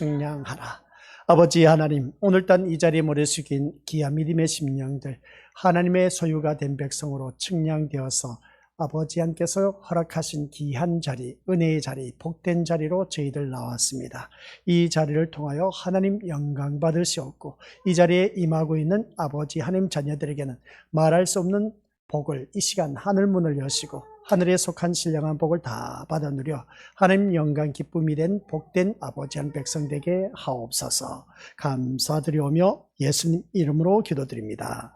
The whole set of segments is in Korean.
측량하라. 아버지 하나님, 오늘단 이 자리에 모래 숙인 귀한 믿음의 심령들, 하나님의 소유가 된 백성으로 측량되어서 아버지 하나님께서 허락하신 귀한 자리, 은혜의 자리, 복된 자리로 저희들 나왔습니다. 이 자리를 통하여 하나님 영광 받으시옵고, 이 자리에 임하고 있는 아버지 하나님 자녀들에게는 말할 수 없는 복을, 이 시간 하늘문을 여시고 하늘에 속한 신령한 복을 다 받아 누려 하나님 영광 기쁨이 된 복된 아버지 한 백성 되게 하옵소서. 감사드리오며 예수님 이름으로 기도드립니다.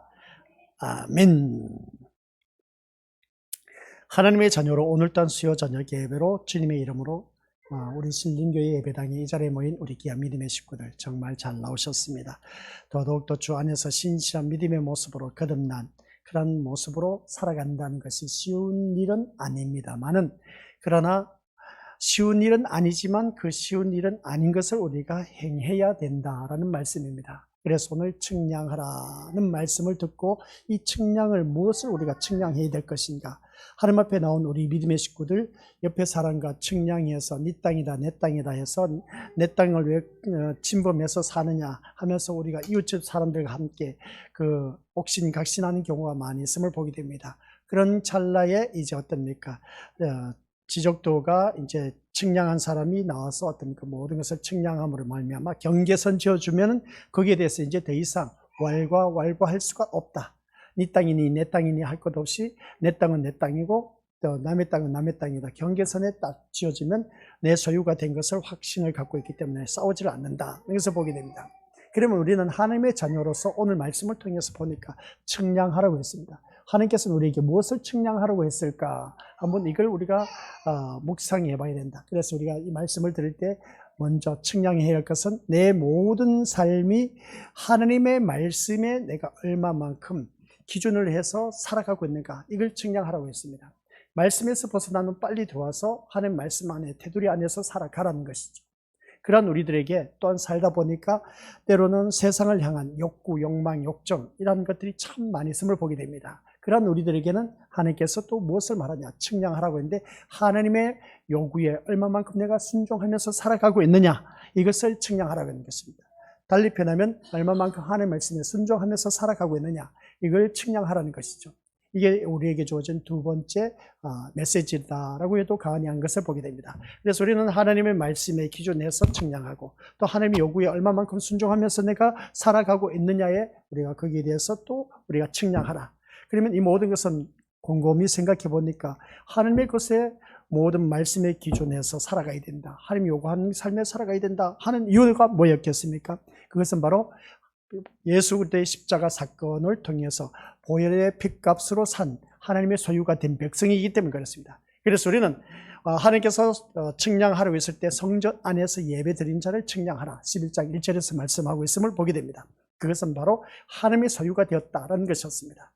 아멘. 하나님의 자녀로 오늘단 수요 저녁 예배로 주님의 이름으로 우리 신림교회 예배당에 이 자리에 모인 우리 귀한 믿음의 식구들 정말 잘 나오셨습니다. 더더욱더 주 안에서 신실한 믿음의 모습으로 거듭난 그런 모습으로 살아간다는 것이 쉬운 일은 아닙니다만은, 그러나 쉬운 일은 아니지만 그 쉬운 일은 아닌 것을 우리가 행해야 된다라는 말씀입니다. 그래서 오늘 측량하라는 말씀을 듣고 이 측량을 무엇을 우리가 측량해야 될 것인가, 하나님 앞에 나온 우리 믿음의 식구들 옆에 사람과 측량해서 네 땅이다 내 땅이다 해서 내 땅을 왜 침범해서 사느냐 하면서 우리가 이웃집 사람들과 함께 그 옥신각신하는 경우가 많이 있음을 보게 됩니다. 그런 찰나에 이제 어떻습니까? 지적도가 이제 측량한 사람이 나와서 어떤 그 모든 것을 측량함으로 말미암아 경계선 지어주면 거기에 대해서 이제 더 이상 왈가왈부할 수가 없다. 네 땅이니 내 땅이니 할 것 없이 내 땅은 내 땅이고 또 남의 땅은 남의 땅이다. 경계선에 딱 지어지면 내 소유가 된 것을 확신을 갖고 있기 때문에 싸우지를 않는다. 여기서 보게 됩니다. 그러면 우리는 하나님의 자녀로서 오늘 말씀을 통해서 보니까 측량하라고 했습니다. 하나님께서는 우리에게 무엇을 측량하라고 했을까? 한번 이걸 우리가 묵상해 봐야 된다. 그래서 우리가 이 말씀을 들을 때 먼저 측량해야 할 것은 내 모든 삶이 하나님의 말씀에 내가 얼마만큼 기준을 해서 살아가고 있는가, 이걸 측량하라고 했습니다. 말씀에서 벗어나면 빨리 들어와서 하나님 말씀 안에 테두리 안에서 살아가라는 것이죠. 그런 우리들에게 또한 살다 보니까 때로는 세상을 향한 욕구, 욕망, 욕정 이런 것들이 참 많이 있음을 보게 됩니다. 그런 우리들에게는 하나님께서 또 무엇을 말하냐, 측량하라고 했는데 하나님의 요구에 얼마만큼 내가 순종하면서 살아가고 있느냐, 이것을 측량하라고 하는 것입니다. 달리 표현하면 얼마만큼 하나님의 말씀에 순종하면서 살아가고 있느냐, 이걸 측량하라는 것이죠. 이게 우리에게 주어진 두 번째 메시지다라고 해도 과언이 아닌 것을 보게 됩니다. 그래서 우리는 하나님의 말씀에 기준해서 측량하고 또 하나님의 요구에 얼마만큼 순종하면서 내가 살아가고 있느냐에 우리가 거기에 대해서 또 우리가 측량하라. 그러면 이 모든 것은 곰곰이 생각해 보니까 하나님의 것에 모든 말씀에 기준해서 살아가야 된다. 하나님이 요구하는 삶에 살아가야 된다 하는 이유가 뭐였겠습니까? 그것은 바로 예수 그리스도의 십자가 사건을 통해서 보혈의 핏값으로 산 하나님의 소유가 된 백성이기 때문에 그렇습니다. 그래서 우리는 하나님께서 측량하라고 했을 때 성전 안에서 예배 드린 자를 측량하라 11장 1절에서 말씀하고 있음을 보게 됩니다. 그것은 바로 하나님의 소유가 되었다라는 것이었습니다.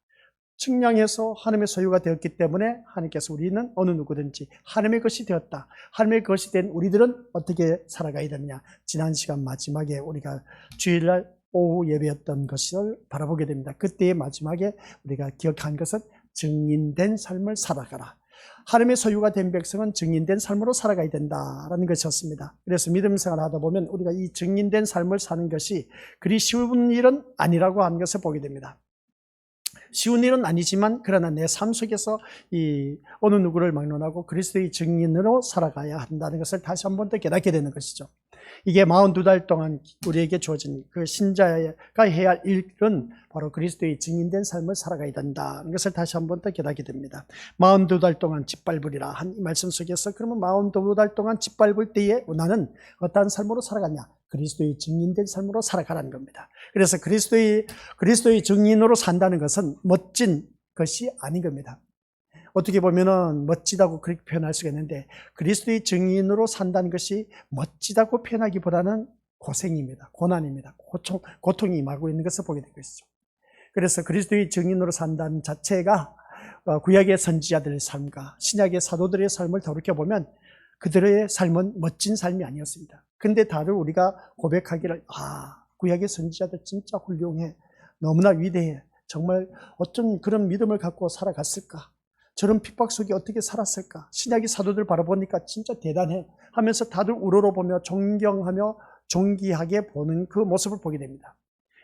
측량해서 하나님의 소유가 되었기 때문에 하나님께서 우리는 어느 누구든지 하나님의 것이 되었다. 하나님의 것이 된 우리들은 어떻게 살아가야 되느냐. 지난 시간 마지막에 우리가 주일날 오후 예배였던 것을 바라보게 됩니다. 그때의 마지막에 우리가 기억한 것은 증인된 삶을 살아가라. 하나님의 소유가 된 백성은 증인된 삶으로 살아가야 된다라는 것이었습니다. 그래서 믿음 생활을 하다 보면 우리가 이 증인된 삶을 사는 것이 그리 쉬운 일은 아니라고 하는 것을 보게 됩니다. 쉬운 일은 아니지만 그러나 내 삶 속에서 이 어느 누구를 막론하고 그리스도의 증인으로 살아가야 한다는 것을 다시 한 번 더 깨닫게 되는 것이죠. 이게 42달 동안 우리에게 주어진 그 신자가 해야 할 일은 바로 그리스도의 증인된 삶을 살아가야 된다는 것을 다시 한 번 더 깨닫게 됩니다. 42달 동안 짓밟으리라 한 이 말씀 속에서 그러면 42달 동안 짓밟을 때에 나는 어떠한 삶으로 살아갔냐? 그리스도의 증인된 삶으로 살아가라는 겁니다. 그래서 그리스도의 증인으로 산다는 것은 멋진 것이 아닌 겁니다. 어떻게 보면은 멋지다고 그렇게 표현할 수가 있는데 그리스도의 증인으로 산다는 것이 멋지다고 표현하기보다는 고생입니다. 고난입니다. 고통이 임하고 있는 것을 보게 될 것이죠. 그래서 그리스도의 증인으로 산다는 자체가 구약의 선지자들의 삶과 신약의 사도들의 삶을 돌이켜보면 그들의 삶은 멋진 삶이 아니었습니다. 근데 다들 우리가 고백하기를 구약의 선지자들 진짜 훌륭해, 너무나 위대해, 정말 어쩜 그런 믿음을 갖고 살아갔을까, 저런 핍박 속에 어떻게 살았을까, 신약의 사도들 바라보니까 진짜 대단해 하면서 다들 우러러보며 존경하며 존귀하게 보는 그 모습을 보게 됩니다.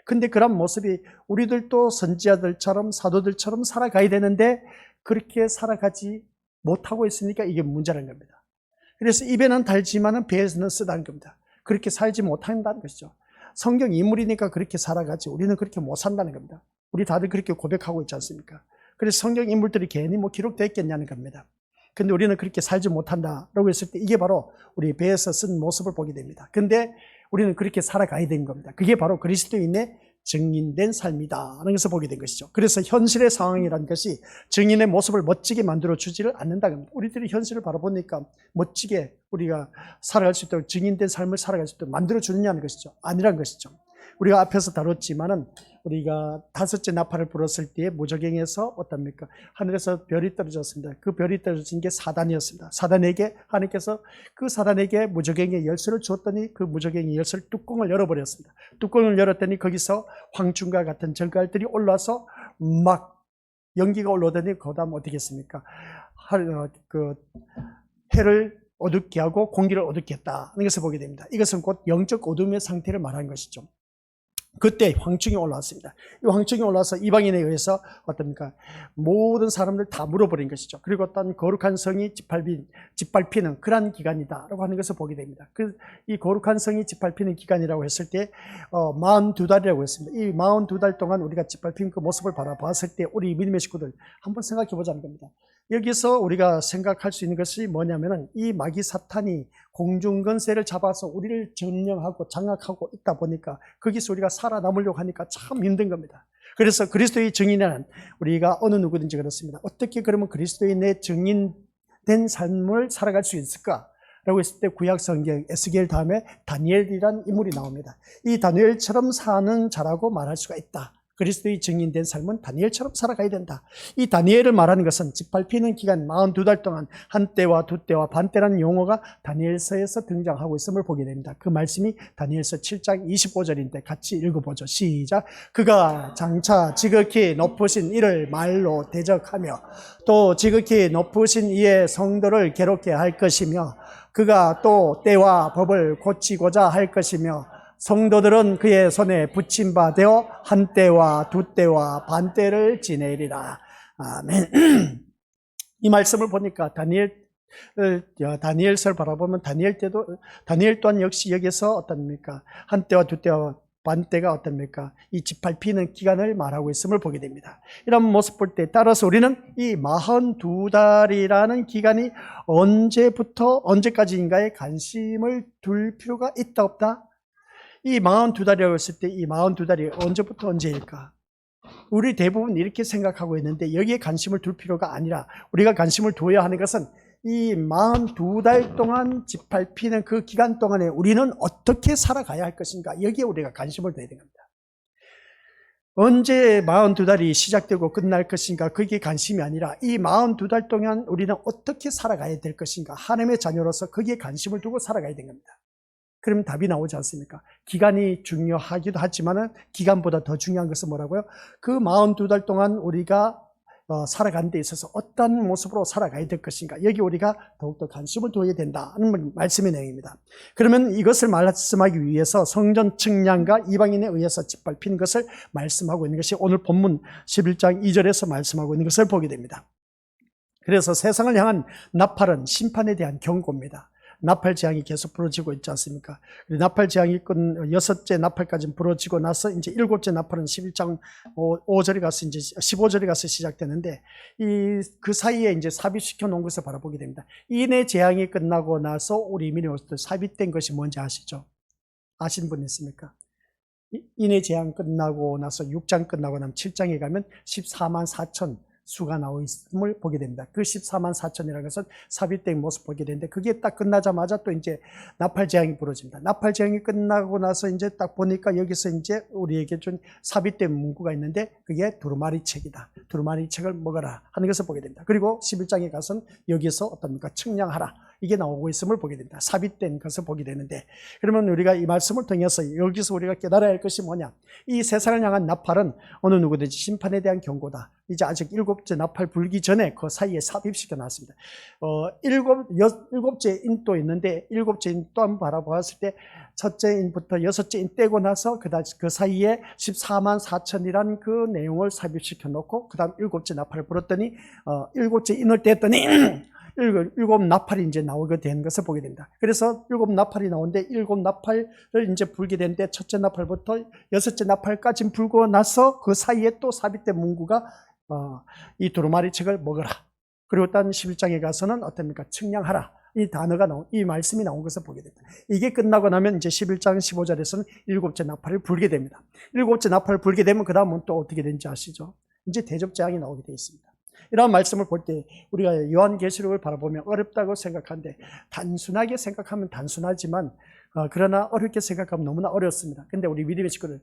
근데 그런 모습이 우리들도 선지자들처럼 사도들처럼 살아가야 되는데 그렇게 살아가지 못하고 있으니까 이게 문제라는 겁니다. 그래서 입에는 달지만은 배에서는 쓰다는 겁니다. 그렇게 살지 못한다는 것이죠. 성경 인물이니까 그렇게 살아가지 우리는 그렇게 못 산다는 겁니다. 우리 다들 그렇게 고백하고 있지 않습니까? 그래서 성경 인물들이 괜히 기록됐겠냐는 겁니다. 근데 우리는 그렇게 살지 못한다라고 했을 때 이게 바로 우리 배에서 쓴 모습을 보게 됩니다. 근데 우리는 그렇게 살아가야 되는 겁니다. 그게 바로 그리스도인의 증인된 삶이다 하는 것을 보게 된 것이죠. 그래서 현실의 상황이라는 것이 증인의 모습을 멋지게 만들어 주지를 않는다는 겁니다. 우리들이 현실을 바라보니까 멋지게 우리가 살아갈 수 있도록 증인된 삶을 살아갈 수 있도록 만들어 주느냐는 것이죠. 아니란 것이죠. 우리가 앞에서 다뤘지만은 우리가 5째 나팔을 불었을 때에 무저갱에서 어떻습니까? 하늘에서 별이 떨어졌습니다. 그 별이 떨어진 게 사단이었습니다. 사단에게 하나님께서 그 사단에게 무저갱의 열쇠를 주었더니 그 무저갱의 열쇠 뚜껑을 열어버렸습니다. 뚜껑을 열었더니 거기서 황충과 같은 전갈들이 올라와서 막 연기가 올라오더니 그 다음 어떻게 했습니까? 해를 어둡게 하고 공기를 어둡게 했다 하는 것을 보게 됩니다. 이것은 곧 영적 어둠의 상태를 말하는 것이죠. 그때 황충이 올라왔습니다. 이 황충이 올라와서 이방인에 의해서 어떻습니까? 모든 사람들 다 물어버린 것이죠. 그리고 어떤 거룩한 성이 짓밟히는 그러한 기간이다라고 하는 것을 보게 됩니다. 이 거룩한 성이 짓밟히는 기간이라고 했을 때 42달이라고 했습니다. 이 42달 동안 우리가 짓밟힌 그 모습을 바라봤을 때 우리 믿음의 식구들 한번 생각해 보자는 겁니다. 여기서 우리가 생각할 수 있는 것이 뭐냐면은 이 마귀 사탄이 공중권세를 잡아서 우리를 점령하고 장악하고 있다 보니까 거기서 우리가 살아남으려고 하니까 참 힘든 겁니다. 그래서 그리스도의 증인은 우리가 어느 누구든지 그렇습니다. 어떻게 그러면 그리스도인의 증인된 삶을 살아갈 수 있을까? 라고 했을 때 구약 성경 에스겔 다음에 다니엘이라는 인물이 나옵니다. 이 다니엘처럼 사는 자라고 말할 수가 있다. 그리스도의 증인된 삶은 다니엘처럼 살아가야 된다. 이 다니엘을 말하는 것은 짓밟히는 기간 42달 동안 한때와 두때와 반때라는 용어가 다니엘서에서 등장하고 있음을 보게 됩니다. 그 말씀이 다니엘서 7장 25절인데 같이 읽어보죠. 시작. 그가 장차 지극히 높으신 이를 말로 대적하며 또 지극히 높으신 이의 성도를 괴롭게 할 것이며 그가 또 때와 법을 고치고자 할 것이며 성도들은 그의 손에 붙임 바 되어 한때와 두때와 반때를 지내리라. 아멘. 이 말씀을 보니까 다니엘서를 바라보면 다니엘 또한 역시 여기서 어떻습니까? 한때와 두때와 반때가 어떻습니까? 이 짓밟히는 기간을 말하고 있음을 보게 됩니다. 이런 모습 볼 때 따라서 우리는 이 42달이라는 기간이 언제부터 언제까지인가에 관심을 둘 필요가 있다 없다? 이 42달이라고 했을 때 이 42달이 언제부터 언제일까? 우리 대부분 이렇게 생각하고 있는데 여기에 관심을 둘 필요가 아니라 우리가 관심을 두어야 하는 것은 이 42달 동안 짓밟히는 그 기간 동안에 우리는 어떻게 살아가야 할 것인가? 여기에 우리가 관심을 둬야 됩니다. 언제 42달이 시작되고 끝날 것인가? 그게 관심이 아니라 이 42달 동안 우리는 어떻게 살아가야 될 것인가? 하나님의 자녀로서 거기에 관심을 두고 살아가야 되는 겁니다. 그럼 답이 나오지 않습니까? 기간이 중요하기도 하지만은 기간보다 더 중요한 것은 뭐라고요? 그 42달 동안 우리가 살아가는 데 있어서 어떤 모습으로 살아가야 될 것인가? 여기 우리가 더욱더 관심을 두어야 된다는 말씀의 내용입니다. 그러면 이것을 말씀하기 위해서 성전 측량과 이방인에 의해서 짓밟힌 것을 말씀하고 있는 것이 오늘 본문 11장 2절에서 말씀하고 있는 것을 보게 됩니다. 그래서 세상을 향한 나팔은 심판에 대한 경고입니다. 나팔 재앙이 계속 불어지고 있지 않습니까? 나팔 재앙이 끝 6째 나팔까지 불어지고 나서 이제 7째 나팔은 11장 5절에 가서 이제 15절에 가서 시작되는데 그 사이에 이제 삽입시켜 놓은 것을 바라보게 됩니다. 이내 재앙이 끝나고 나서 우리 민족들 삽입된 것이 뭔지 아시죠? 아시는 분 있습니까? 이내 재앙 끝나고 나서 6장 끝나고 나면 7장에 가면 14만 4천 수가 나와 있음을 보게 됩니다. 그 14만 4천이라는 것은 삽입된 모습 보게 되는데 그게 딱 끝나자마자 또 이제 나팔 재앙이 벌어집니다. 나팔 재앙이 끝나고 나서 이제 딱 보니까 여기서 이제 우리에게 준 삽입된 문구가 있는데 그게 두루마리 책이다. 두루마리 책을 먹어라 하는 것을 보게 됩니다. 그리고 11장에 가서는 여기서 어떻습니까? 측량하라. 이게 나오고 있음을 보게 됩니다. 삽입된 것을 보게 되는데, 그러면 우리가 이 말씀을 통해서 여기서 우리가 깨달아야 할 것이 뭐냐? 이 세상을 향한 나팔은 어느 누구든지 심판에 대한 경고다. 이제 아직 일곱째 나팔 불기 전에 그 사이에 삽입시켜 놨습니다. 일곱째 인도 있는데, 일곱째 인도 한번 바라보았을 때 첫째 인부터 여섯째 인 떼고 나서 그 사이에 14만 4천이라는 그 내용을 삽입시켜 놓고 그 다음 일곱째 나팔을 불었더니 일곱째 인을 뗐더니 일곱 나팔이 이제 나오게 된 것을 보게 됩니다. 그래서 일곱 나팔이 나오는데 일곱 나팔을 이제 불게 되는데 첫째 나팔부터 여섯째 나팔까지 불고 나서 그 사이에 또 삽입된 문구가 이 두루마리 책을 먹어라. 그리고 단 11장에 가서는 어떻습니까? 측량하라. 이 단어가 이 말씀이 나온 것을 보게 됩니다. 이게 끝나고 나면 이제 11장 15절에서는 일곱째 나팔을 불게 됩니다. 일곱째 나팔을 불게 되면 그 다음은 또 어떻게 되는지 아시죠? 이제 대접재앙이 나오게 되어 있습니다. 이런 말씀을 볼 때 우리가 요한계시록을 바라보면 어렵다고 생각하는데 단순하게 생각하면 단순하지만 그러나 어렵게 생각하면 너무나 어렵습니다. 근데 우리 믿음의 식구들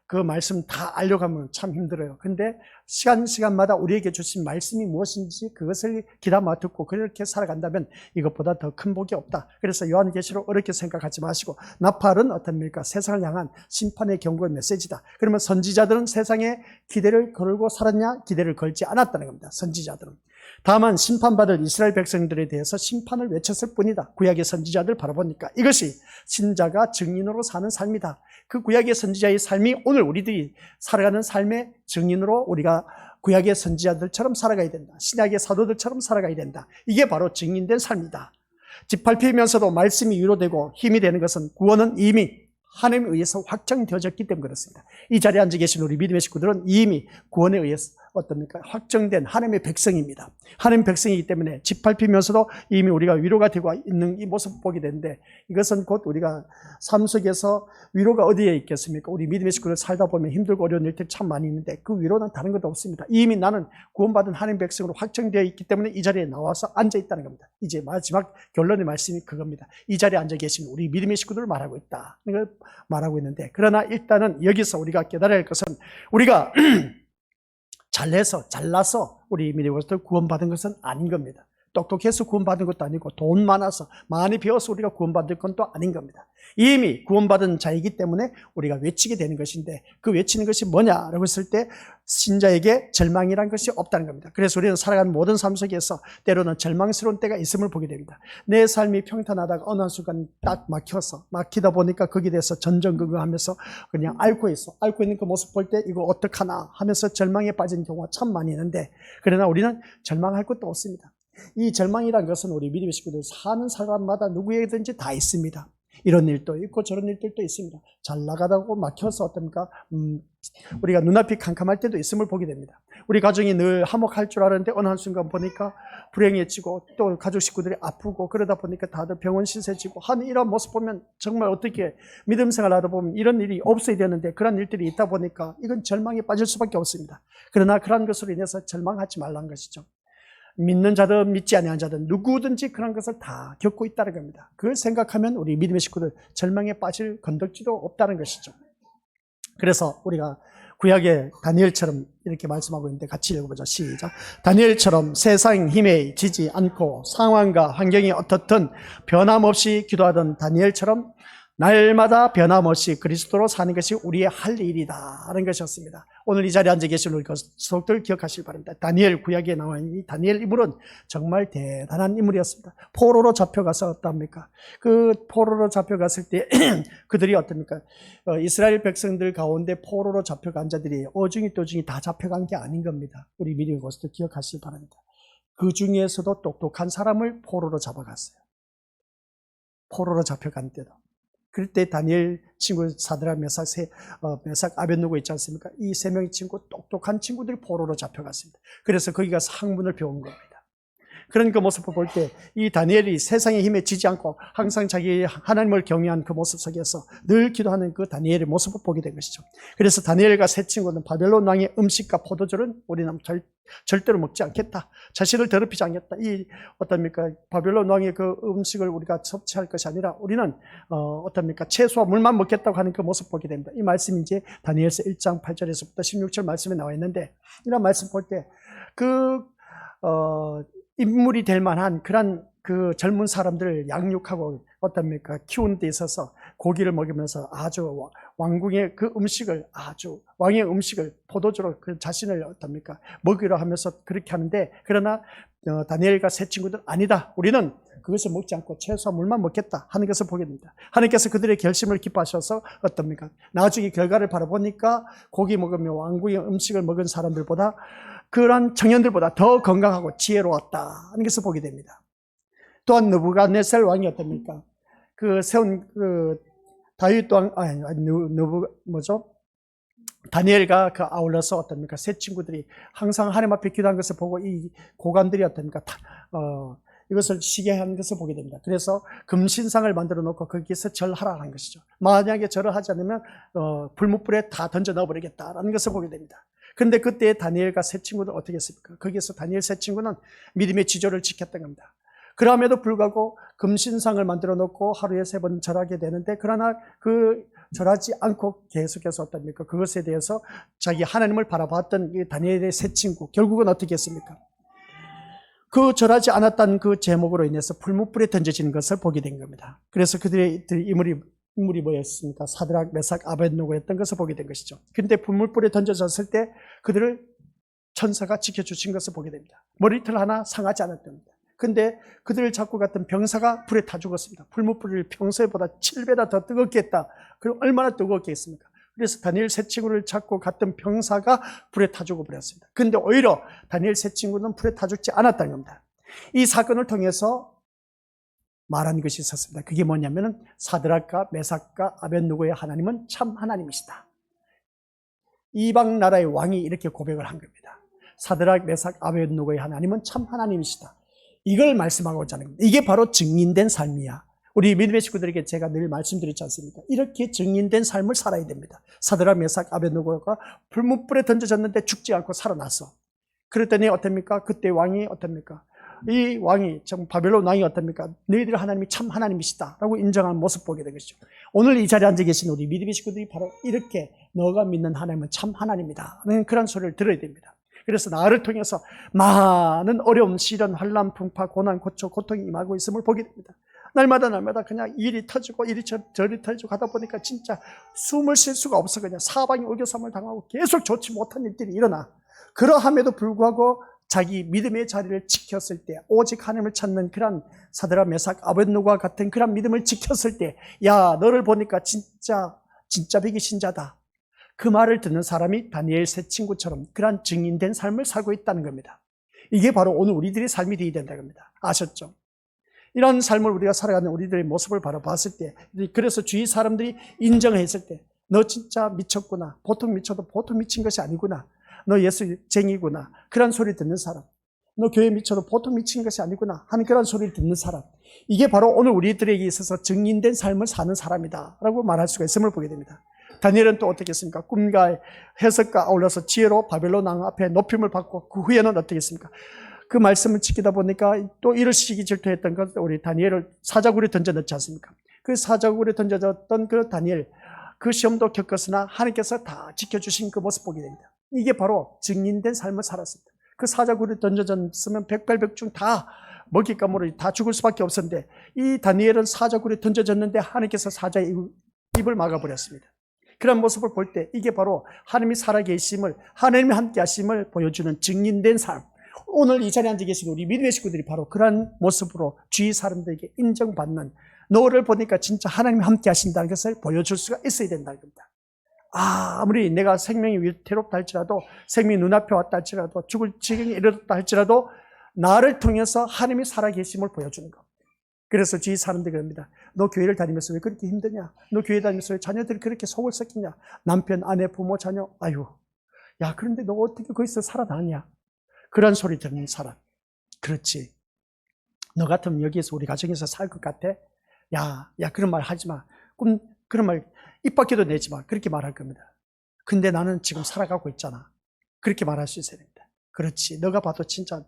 그 말씀 다 알려가면 참 힘들어요. 근데 시간마다 우리에게 주신 말씀이 무엇인지 그것을 귀담아 듣고 그렇게 살아간다면 이것보다 더 큰 복이 없다. 그래서 요한계시록 어렵게 생각하지 마시고 나팔은 어떻습니까? 세상을 향한 심판의 경고의 메시지다. 그러면 선지자들은 세상에 기대를 걸고 살았냐? 기대를 걸지 않았다는 겁니다. 선지자들은. 다만 심판받을 이스라엘 백성들에 대해서 심판을 외쳤을 뿐이다. 구약의 선지자들 바라보니까 이것이 신자가 증인으로 사는 삶이다. 그 구약의 선지자의 삶이 오늘 우리들이 살아가는 삶의 증인으로 우리가 구약의 선지자들처럼 살아가야 된다. 신약의 사도들처럼 살아가야 된다. 이게 바로 증인된 삶이다. 짓밟히면서도 말씀이 위로되고 힘이 되는 것은 구원은 이미 하나님에 의해서 확정되어졌기 때문에 그렇습니다. 이 자리에 앉아 계신 우리 믿음의 식구들은 이미 구원에 의해서 어떻습니까? 확정된 하나님의 백성입니다. 하나님의 백성이기 때문에 짓밟히면서도 이미 우리가 위로가 되고 있는 이 모습을 보게 되는데 이것은 곧 우리가 삶 속에서 위로가 어디에 있겠습니까? 우리 믿음의 식구들 살다 보면 힘들고 어려운 일들이 참 많이 있는데 그 위로는 다른 것도 없습니다. 이미 나는 구원받은 하나님의 백성으로 확정되어 있기 때문에 이 자리에 나와서 앉아 있다는 겁니다. 이제 마지막 결론의 말씀이 그겁니다. 이 자리에 앉아 계신 우리 믿음의 식구들을 말하고 있다. 이걸 말하고 있는데 그러나 일단은 여기서 우리가 깨달아야 할 것은 우리가 잘나서 우리 믿음으로부터 구원받은 것은 아닌 겁니다. 똑똑해서 구원받은 것도 아니고 돈 많아서 많이 배워서 우리가 구원받을 건 또 아닌 겁니다. 이미 구원받은 자이기 때문에 우리가 외치게 되는 것인데 그 외치는 것이 뭐냐라고 했을 때 신자에게 절망이란 것이 없다는 겁니다. 그래서 우리는 살아가는 모든 삶 속에서 때로는 절망스러운 때가 있음을 보게 됩니다. 내 삶이 평탄하다가 어느 순간 딱 막히다 보니까 거기에 대해서 전전긍긍하면서 그냥 앓고 있는 그 모습 볼 때 이거 어떡하나 하면서 절망에 빠진 경우가 참 많이 있는데 그러나 우리는 절망할 것도 없습니다. 이 절망이란 것은 우리 믿음의 식구들 사는 사람마다 누구에게든지 다 있습니다. 이런 일도 있고 저런 일들도 있습니다. 잘 나가다고 막혀서 어떻습니까? 우리가 눈앞이 캄캄할 때도 있음을 보게 됩니다. 우리 가정이 늘 화목할 줄 알았는데 어느 한순간 보니까 불행해지고 또 가족 식구들이 아프고 그러다 보니까 다들 병원 신세지고 하는 이런 모습 보면 정말 어떻게 믿음 생활하다 보면 이런 일이 없어야 되는데 그런 일들이 있다 보니까 이건 절망에 빠질 수밖에 없습니다. 그러나 그런 것으로 인해서 절망하지 말라는 것이죠. 믿는 자든 믿지 아니하는 자든 누구든지 그런 것을 다 겪고 있다는 겁니다. 그걸 생각하면 우리 믿음의 식구들 절망에 빠질 건덕지도 없다는 것이죠. 그래서 우리가 구약의 다니엘처럼 이렇게 말씀하고 있는데 같이 읽어보죠. 시작. 다니엘처럼 세상 힘에 지지 않고 상황과 환경이 어떻든 변함없이 기도하던 다니엘처럼 날마다 변함없이 그리스도로 사는 것이 우리의 할 일이다 하는 것이었습니다. 오늘 이 자리에 앉아 계신 우리 가족들 기억하시기 바랍니다. 다니엘 구약에 나와 있는 이 다니엘 인물은 정말 대단한 인물이었습니다. 포로로 잡혀가서 어떻습니까? 그 포로로 잡혀갔을 때 그들이 어떻습니까? 이스라엘 백성들 가운데 포로로 잡혀간 자들이 어중이 또중이 다 잡혀간 게 아닌 겁니다. 우리 믿음의 것도 기억하시기 바랍니다. 그 중에서도 똑똑한 사람을 포로로 잡아갔어요. 포로로 잡혀간 때도. 그럴 때 다니엘 친구 사드락 메삭 아벳느고 있지 않습니까? 이 세 명의 친구 똑똑한 친구들이 포로로 잡혀갔습니다. 그래서 거기 가서 학문을 배운 겁니다. 그런 그 모습을 볼 때 이 다니엘이 세상의 힘에 지지 않고 항상 자기 하나님을 경외한 그 모습 속에서 늘 기도하는 그 다니엘의 모습을 보게 된 것이죠. 그래서 다니엘과 세 친구는 바벨론 왕의 음식과 포도주를 우리는 절대로 먹지 않겠다. 자신을 더럽히지 않겠다. 이 어떻습니까? 바벨론 왕의 그 음식을 우리가 섭취할 것이 아니라 우리는 어떻습니까? 채소와 물만 먹겠다고 하는 그 모습을 보게 됩니다. 이 말씀이 이제 다니엘서 1장 8절에서부터 16절 말씀에 나와 있는데 이런 말씀 볼 때 인물이 될 만한 그런 그 젊은 사람들을 양육하고 어떻습니까? 키우는 데 있어서 고기를 먹이면서 아주 왕궁의 그 음식을 아주 왕의 음식을 포도주로 그 자신을 어떻습니까? 먹이려 하면서 그렇게 하는데 그러나 다니엘과 세 친구들은 아니다. 우리는 그것을 먹지 않고 채소와 물만 먹겠다 하는 것을 보게 됩니다. 하나님께서 그들의 결심을 기뻐하셔서 어떻습니까? 나중에 결과를 바라보니까 고기 먹으며 왕궁의 음식을 먹은 사람들보다 그런 청년들보다 더 건강하고 지혜로웠다 하는 것을 보게 됩니다. 또한 느부갓네살 왕이 어떻습니까? 그 세운 그 다윗 왕 다니엘과 그 아울러서 어떻습니까? 세 친구들이 항상 하나님 앞에 기도한 것을 보고 이 고관들이 어떻습니까? 이것을 시게 한 것을 보게 됩니다. 그래서 금신상을 만들어 놓고 거기에서 절하라 한 것이죠. 만약에 절을 하지 않으면 불못불에 다 던져 넣어버리겠다라는 것을 보게 됩니다. 그런데 그때 다니엘과 세 친구는 어떻게 했습니까? 거기에서 다니엘 세 친구는 믿음의 지조를 지켰던 겁니다. 그럼에도 불구하고 금신상을 만들어 놓고 하루에 3번 절하게 되는데 그러나 그 절하지 않고 계속해서 어떻습니까? 그것에 대해서 자기 하나님을 바라봤던 이 다니엘의 세 친구 결국은 어떻게 했습니까? 그 절하지 않았다는 그 제목으로 인해서 불못불에 던져지는 것을 보게 된 겁니다. 그래서 그들의 인물이 뭐였습니까? 사드락, 메삭, 아벳노고였던 것을 보게 된 것이죠. 그런데 불못불에 던져졌을 때 그들을 천사가 지켜주신 것을 보게 됩니다. 머리털 하나 상하지 않았던 겁니다. 근데 그들을 잡고 갔던 병사가 불에 타 죽었습니다. 불못불을 평소에보다 7배나 더 뜨겁게 했다. 그럼 얼마나 뜨겁게 했습니까? 그래서 다니엘 세 친구를 잡고 갔던 병사가 불에 타 죽어버렸습니다. 근데 오히려 다니엘 세 친구는 불에 타 죽지 않았다는 겁니다. 이 사건을 통해서 말한 것이 있었습니다. 그게 뭐냐면은 사드락과 메삭과 아벳느고의 하나님은 참 하나님이시다. 이방 나라의 왕이 이렇게 고백을 한 겁니다. 사드락, 메삭, 아벳느고의 하나님은 참 하나님이시다. 이걸 말씀하고자 하는 겁니다. 이게 바로 증인된 삶이야. 우리 믿음의 식구들에게 제가 늘 말씀드리지 않습니까? 이렇게 증인된 삶을 살아야 됩니다. 사드락, 메삭, 아벳느고가 불못불에 던져졌는데 죽지 않고 살아났어. 그랬더니 어떻습니까? 그때 왕이 어떻습니까? 이 왕이, 바벨론 왕이 어떻습니까? 너희들 하나님이 참 하나님이시다 라고 인정하는 모습 보게 된 것이죠. 오늘 이 자리에 앉아 계신 우리 믿음의 식구들이 바로 이렇게 너가 믿는 하나님은 참 하나님이다 라는 그런 소리를 들어야 됩니다. 그래서 나를 통해서 많은 어려움, 시련, 환난, 풍파, 고난, 고통이 임하고 있음을 보게 됩니다. 날마다 그냥 일이 터지고 저리 터지고 하다 보니까 진짜 숨을 쉴 수가 없어. 그냥 사방이 의교삼을 당하고 계속 좋지 못한 일들이 일어나. 그러함에도 불구하고 자기 믿음의 자리를 지켰을 때, 오직 하나님을 찾는 그런 사드락, 메삭, 아벳느고와 같은 그런 믿음을 지켰을 때, 야, 너를 보니까 진짜 백이 신자다. 그 말을 듣는 사람이 다니엘 세 친구처럼 그런 증인된 삶을 살고 있다는 겁니다. 이게 바로 오늘 우리들의 삶이 되어야 된다는 겁니다. 아셨죠? 이런 삶을 우리가 살아가는 우리들의 모습을 바라봤을 때, 그래서 주위 사람들이 인정했을 때, 너 진짜 미쳤구나. 보통 미쳐도 보통 미친 것이 아니구나. 너 예수쟁이구나. 그런 소리 듣는 사람. 너 교회 미쳐도 보통 미친 것이 아니구나 하는 그런 소리를 듣는 사람. 이게 바로 오늘 우리들에게 있어서 증인된 삶을 사는 사람이다 라고 말할 수가 있음을 보게 됩니다. 다니엘은 또 어떻게 했습니까? 꿈과 해석과 아울러서 지혜로 바벨론 왕 앞에 높임을 받고 그 후에는 어떻게 했습니까? 그 말씀을 지키다 보니까 또 이를 시기 질투했던 것, 우리 다니엘을 사자굴에 던져넣지 않습니까? 그 사자굴에 던져졌던 그 다니엘, 그 시험도 겪었으나 하나님께서 다 지켜주신 그 모습 보게 됩니다. 이게 바로 증인된 삶을 살았습니다. 그 사자굴에 던져졌으면 백발백중 다 먹잇감으로 다 죽을 수밖에 없었는데 이 다니엘은 사자굴에 던져졌는데 하나님께서 사자의 입을 막아버렸습니다. 그런 모습을 볼 때 이게 바로 하나님이 살아계심을, 하나님이 함께 하심을 보여주는 증인된 삶. 오늘 이 자리에 앉아 계신 우리 믿음의 식구들이 바로 그런 모습으로 주위 사람들에게 인정받는, 너를 보니까 진짜 하나님이 함께 하신다는 것을 보여줄 수가 있어야 된다는 겁니다. 아무리 내가 생명이 위태롭다 할지라도, 생명이 눈앞에 왔다 할지라도, 죽을 지경에 이르렀다 할지라도 나를 통해서 하나님이 살아계심을 보여주는 것. 그래서 주위 사람들이 그럽니다. 너 교회를 다니면서 왜 그렇게 힘드냐? 너 교회 다니면서 왜 자녀들이 그렇게 속을 썩히냐? 남편, 아내, 부모, 자녀. 아유, 야, 그런데 너 어떻게 거기서 살아나냐? 그런 소리 듣는 사람. 그렇지. 너 같으면 여기에서 우리 가정에서 살 것 같아? 야, 그런 말 하지 마. 그런 말 입 밖에도 내지 마. 그렇게 말할 겁니다. 근데 나는 지금 살아가고 있잖아. 그렇게 말할 수 있어야 됩니다. 그렇지. 내가 봐도 진짜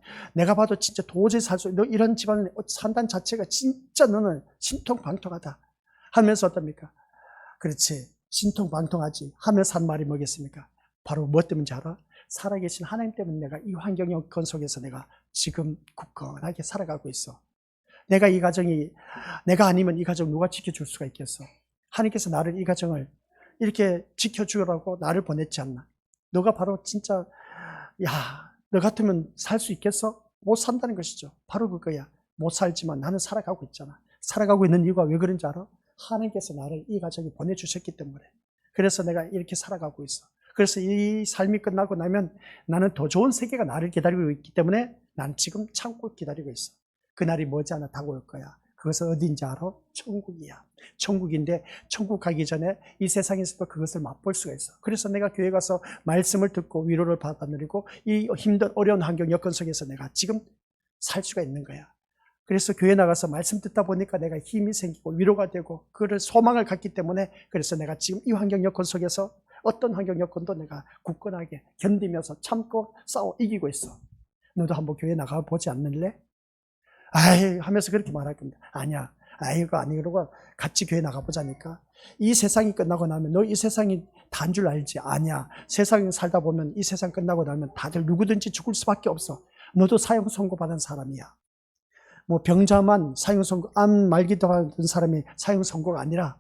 도저히 너 이런 집안에 산다는 자체가 진짜 너는 신통방통하다. 하면서 어떻습니까? 그렇지. 신통방통하지. 하면서 한 말이 뭐겠습니까? 바로 뭐 때문인지 알아? 살아계신 하나님 때문에 내가 이 환경 여건 속에서 내가 지금 굳건하게 살아가고 있어. 내가 아니면 이 가정 누가 지켜줄 수가 있겠어? 하나님께서 나를 이 가정을 이렇게 지켜주라고 나를 보냈지 않나? 너가 바로 진짜, 너 같으면 살 수 있겠어? 못 산다는 것이죠. 바로 그거야. 못 살지만 나는 살아가고 있잖아. 살아가고 있는 이유가 왜 그런지 알아? 하나님께서 나를 이 가정에 보내주셨기 때문에. 그래서 내가 이렇게 살아가고 있어. 그래서 이 삶이 끝나고 나면 나는 더 좋은 세계가 나를 기다리고 있기 때문에 난 지금 참고 기다리고 있어. 그날이 머지않아 다가올 거야. 그것은 어딘지 알아? 천국이야. 천국인데 천국 가기 전에 이 세상에서도 그것을 맛볼 수가 있어. 그래서 내가 교회 가서 말씀을 듣고 위로를 받아 누리고 이 힘든 어려운 환경 여건 속에서 내가 지금 살 수가 있는 거야. 그래서 교회 나가서 말씀 듣다 보니까 내가 힘이 생기고 위로가 되고 그를 소망을 갖기 때문에 그래서 내가 지금 이 환경 여건 속에서 어떤 환경 여건도 내가 굳건하게 견디면서 참고 싸워 이기고 있어. 너도 한번 교회 나가보지 않을래? 아이 하면서 그렇게 말할 겁니다. 아니야. 아이고 아니 그러고 같이 교회 나가보자니까. 이 세상이 끝나고 나면 너 이 세상이 다인 줄 알지? 아니야. 세상에 살다 보면 이 세상 끝나고 나면 다들 누구든지 죽을 수밖에 없어. 너도 사형 선고받은 사람이야. 뭐 병자만 사형 선고, 암 말기도 받은 사람이 사형 선고가 아니라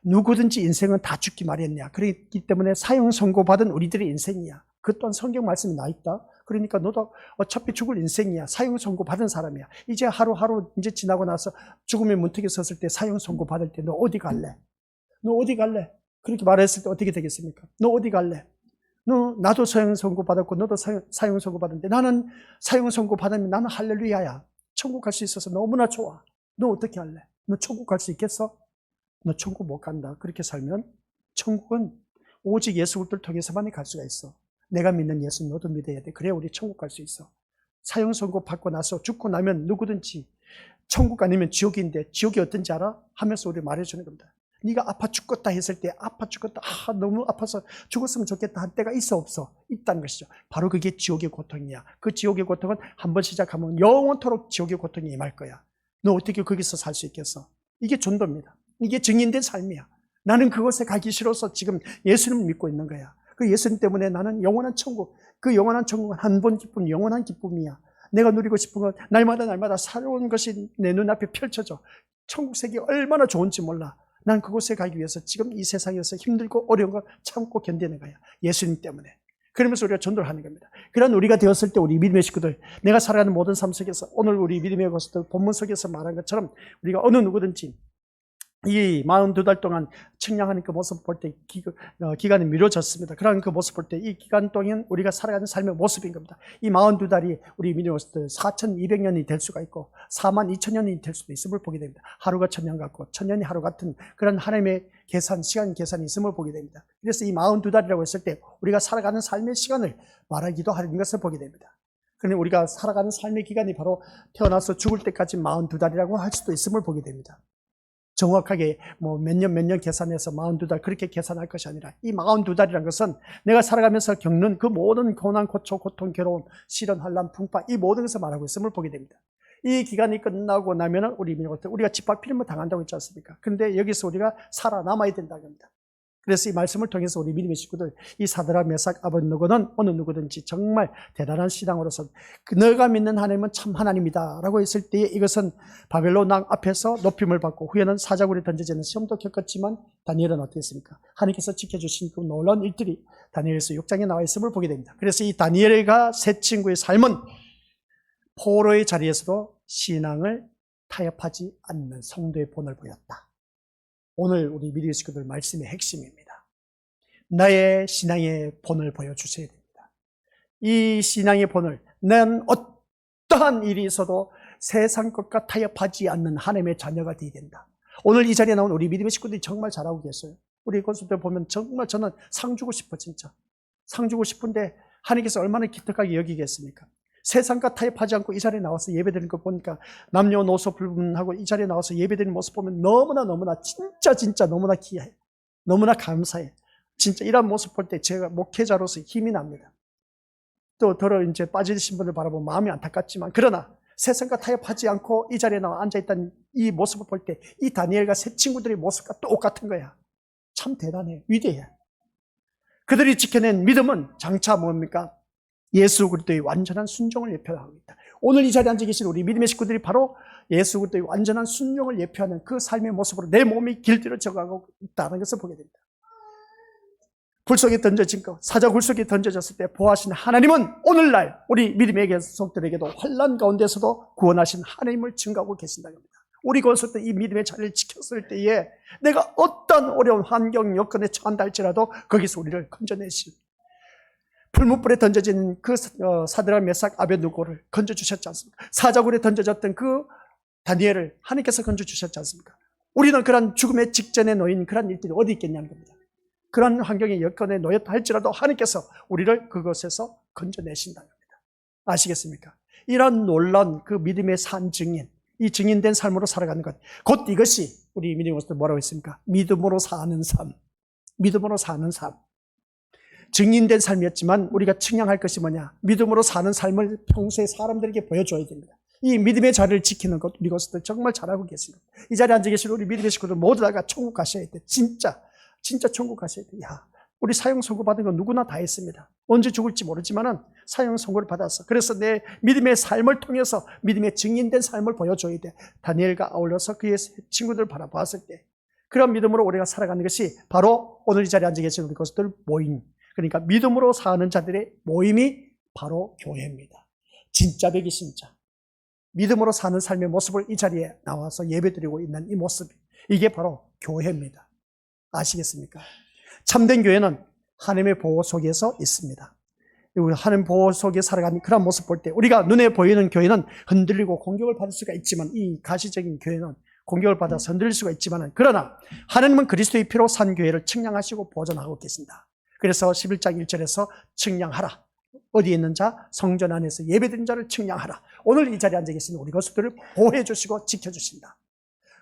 누구든지 인생은 다 죽기 마련이야. 그렇기 때문에 사형 선고받은 우리들의 인생이야. 그 또한 성경 말씀이 나 있다. 그러니까 너도 어차피 죽을 인생이야. 사형 선고 받은 사람이야. 이제 하루하루 이제 지나고 나서 죽음의 문턱에 섰을 때 사형 선고 받을 때 너 어디 갈래? 너 어디 갈래? 그렇게 말했을 때 어떻게 되겠습니까? 너 어디 갈래? 나도 사형 선고 받았고 너도 사형 선고 받았는데 나는 사형 선고 받으면 나는 할렐루야야. 천국 갈 수 있어서 너무나 좋아. 너 어떻게 할래? 너 천국 갈 수 있겠어? 너 천국 못 간다. 그렇게 살면 천국은 오직 예수 그리스도를 통해서만이 갈 수가 있어. 내가 믿는 예수 너도 믿어야 돼. 그래야 우리 천국 갈 수 있어. 사형 선고 받고 나서 죽고 나면 누구든지 천국 아니면 지옥인데 지옥이 어떤지 알아? 하면서 우리 말해주는 겁니다. 네가 아파 죽겠다 했을 때 아파 죽겠다. 너무 아파서 죽었으면 좋겠다 한 때가 있어 없어? 있다는 것이죠. 바로 그게 지옥의 고통이야. 그 지옥의 고통은 한번 시작하면 영원토록 지옥의 고통이 임할 거야. 너 어떻게 거기서 살 수 있겠어? 이게 전도입니다. 이게 증인된 삶이야. 나는 그곳에 가기 싫어서 지금 예수님을 믿고 있는 거야. 그 예수님 때문에 나는 영원한 천국, 그 영원한 천국은 한 번 기쁨, 영원한 기쁨이야. 내가 누리고 싶은 건 날마다 새로운 것이 내 눈앞에 펼쳐져. 천국 세계 얼마나 좋은지 몰라. 난 그곳에 가기 위해서 지금 이 세상에서 힘들고 어려운 걸 참고 견디는 거야. 예수님 때문에. 그러면서 우리가 전도를 하는 겁니다. 그런 우리가 되었을 때 우리 믿음의 식구들, 내가 살아가는 모든 삶 속에서 오늘 우리 믿음의 것들 본문 속에서 말한 것처럼 우리가 어느 누구든지 이 42달 동안 측량하는 그 모습 볼 때 기간이 미뤄졌습니다. 그런 그 모습 볼 때 이 기간 동안 우리가 살아가는 삶의 모습인 겁니다. 이 42달이 우리 믿음의 4,200년이 될 수가 있고 42,000년이 될 수도 있음을 보게 됩니다. 하루가 1,000년 같고 1,000년이 하루 같은 그런 하나님의 계산, 시간 계산이 있음을 보게 됩니다. 그래서 이 42달이라고 했을 때 우리가 살아가는 삶의 시간을 말하기도 하는 것을 보게 됩니다. 그런데 우리가 살아가는 삶의 기간이 바로 태어나서 죽을 때까지 42달이라고 할 수도 있음을 보게 됩니다. 정확하게 몇 년 계산해서 42달 그렇게 계산할 것이 아니라 이 42달이라는 것은 내가 살아가면서 겪는 그 모든 고난, 고통, 괴로움, 시련, 환난, 풍파 이 모든 것을 말하고 있음을 보게 됩니다. 이 기간이 끝나고 나면 우리가 짓밟히면 당한다고 했지 않습니까? 그런데 여기서 우리가 살아남아야 된다는 겁니다. 그래서 이 말씀을 통해서 우리 믿음의 식구들, 이 사드락, 메삭, 아벳느고는 어느 누구든지 정말 대단한 신앙으로서 너가 믿는 하나님은 참 하나님이다 라고 했을 때에 이것은 바벨론 왕 앞에서 높임을 받고 후에는 사자굴에 던져지는 시험도 겪었지만 다니엘은 어떻겠습니까? 하나님께서 지켜주신 그 놀라운 일들이 다니엘서 6장에 나와 있음을 보게 됩니다. 그래서 이 다니엘과 세 친구의 삶은 포로의 자리에서도 신앙을 타협하지 않는 성도의 본을 보였다. 오늘 우리 믿음의 식구들 말씀의 핵심입니다. 나의 신앙의 본을 보여주셔야 됩니다. 이 신앙의 본을 난 어떠한 일이 있어도 세상 것과 타협하지 않는 하나님의 자녀가 되어야 된다. 오늘 이 자리에 나온 우리 믿음의 식구들이 정말 잘하고 계세요. 우리 건수들 보면 정말 저는 상 주고 싶어 진짜. 상 주고 싶은데 하나님께서 얼마나 기특하게 여기겠습니까? 세상과 타협하지 않고 이 자리에 나와서 예배드리는 거 보니까 남녀노소 불문하고 이 자리에 나와서 예배드리는 모습 보면 너무나 진짜 너무나 귀해. 너무나 감사해. 진짜 이런 모습 볼 때 제가 목회자로서 힘이 납니다. 또 더러 이제 빠지신 분을 바라보면 마음이 안타깝지만 그러나 세상과 타협하지 않고 이 자리에 나와 앉아있다는 이 모습을 볼 때 이 다니엘과 세 친구들의 모습과 똑같은 거야. 참 대단해. 위대해. 그들이 지켜낸 믿음은 장차 뭡니까? 예수 그리스도의 완전한 순종을 예표하고 있다. 오늘 이 자리에 앉아 계신 우리 믿음의 식구들이 바로 예수 그리스도의 완전한 순종을 예표하는 그 삶의 모습으로 내 몸이 길들여져 가고 있다는 것을 보게 됩니다. 굴 속에 던져진 것, 사자 굴 속에 던져졌을 때 보호하신 하나님은 오늘날 우리 믿음의 계속들에게도 환난 가운데서도 구원하신 하나님을 증거하고 계신다는 겁니다. 우리 거기서 이 믿음의 자리를 지켰을 때에 내가 어떤 어려운 환경 여건에 처한다 할지라도 거기서 우리를 건져내실, 풀무불에 던져진 그 사드락 메삭 아벳느고를 건져주셨지 않습니까? 사자굴에 던져졌던 그 다니엘을 하나님께서 건져주셨지 않습니까? 우리는 그런 죽음의 직전에 놓인 그런 일들이 어디 있겠냐는 겁니다. 그런 환경의 여건에 놓였다 할지라도 하나님께서 우리를 그것에서 건져내신다는 겁니다. 아시겠습니까? 이런 놀라운 그 믿음의 산 증인, 이 증인된 삶으로 살아가는 것, 곧 이것이 우리 믿음의 것들 뭐라고 했습니까? 믿음으로 사는 삶. 믿음으로 사는 삶. 증인된 삶이었지만 우리가 측량할 것이 뭐냐? 믿음으로 사는 삶을 평소에 사람들에게 보여줘야 됩니다. 이 믿음의 자리를 지키는 것, 우리 것들 정말 잘하고 계십니다. 이 자리에 앉아 계신 우리 믿음의 식구들 모두 다가 천국 가셔야 돼. 진짜 천국 가셔야 돼. 야, 우리 사형 선고 받은 건 누구나 다 했습니다. 언제 죽을지 모르지만은 사형 선고를 받았어. 그래서 내 믿음의 삶을 통해서 믿음의 증인된 삶을 보여줘야 돼. 다니엘과 아울러서 그의 친구들을 바라보았을 때 그런 믿음으로 우리가 살아가는 것이 바로 오늘 이 자리에 앉아 계신 우리 것들 모임. 그러니까 믿음으로 사는 자들의 모임이 바로 교회입니다. 진짜 백이신자. 믿음으로 사는 삶의 모습을 이 자리에 나와서 예배드리고 있는 이 모습, 이게 바로 교회입니다. 아시겠습니까? 참된 교회는 하나님의 보호 속에서 있습니다. 하나님 보호 속에 살아가는 그런 모습 볼 때 우리가 눈에 보이는 교회는 흔들리고 공격을 받을 수가 있지만 이 가시적인 교회는 공격을 받아서 흔들릴 수가 있지만 그러나 하나님은 그리스도의 피로 산 교회를 측량하시고 보존하고 계신다. 그래서 11장 1절에서 측량하라. 어디에 있는 자? 성전 안에서 예배드린 자를 측량하라. 오늘 이 자리에 앉아 계신 우리 것들을 보호해 주시고 지켜주신다.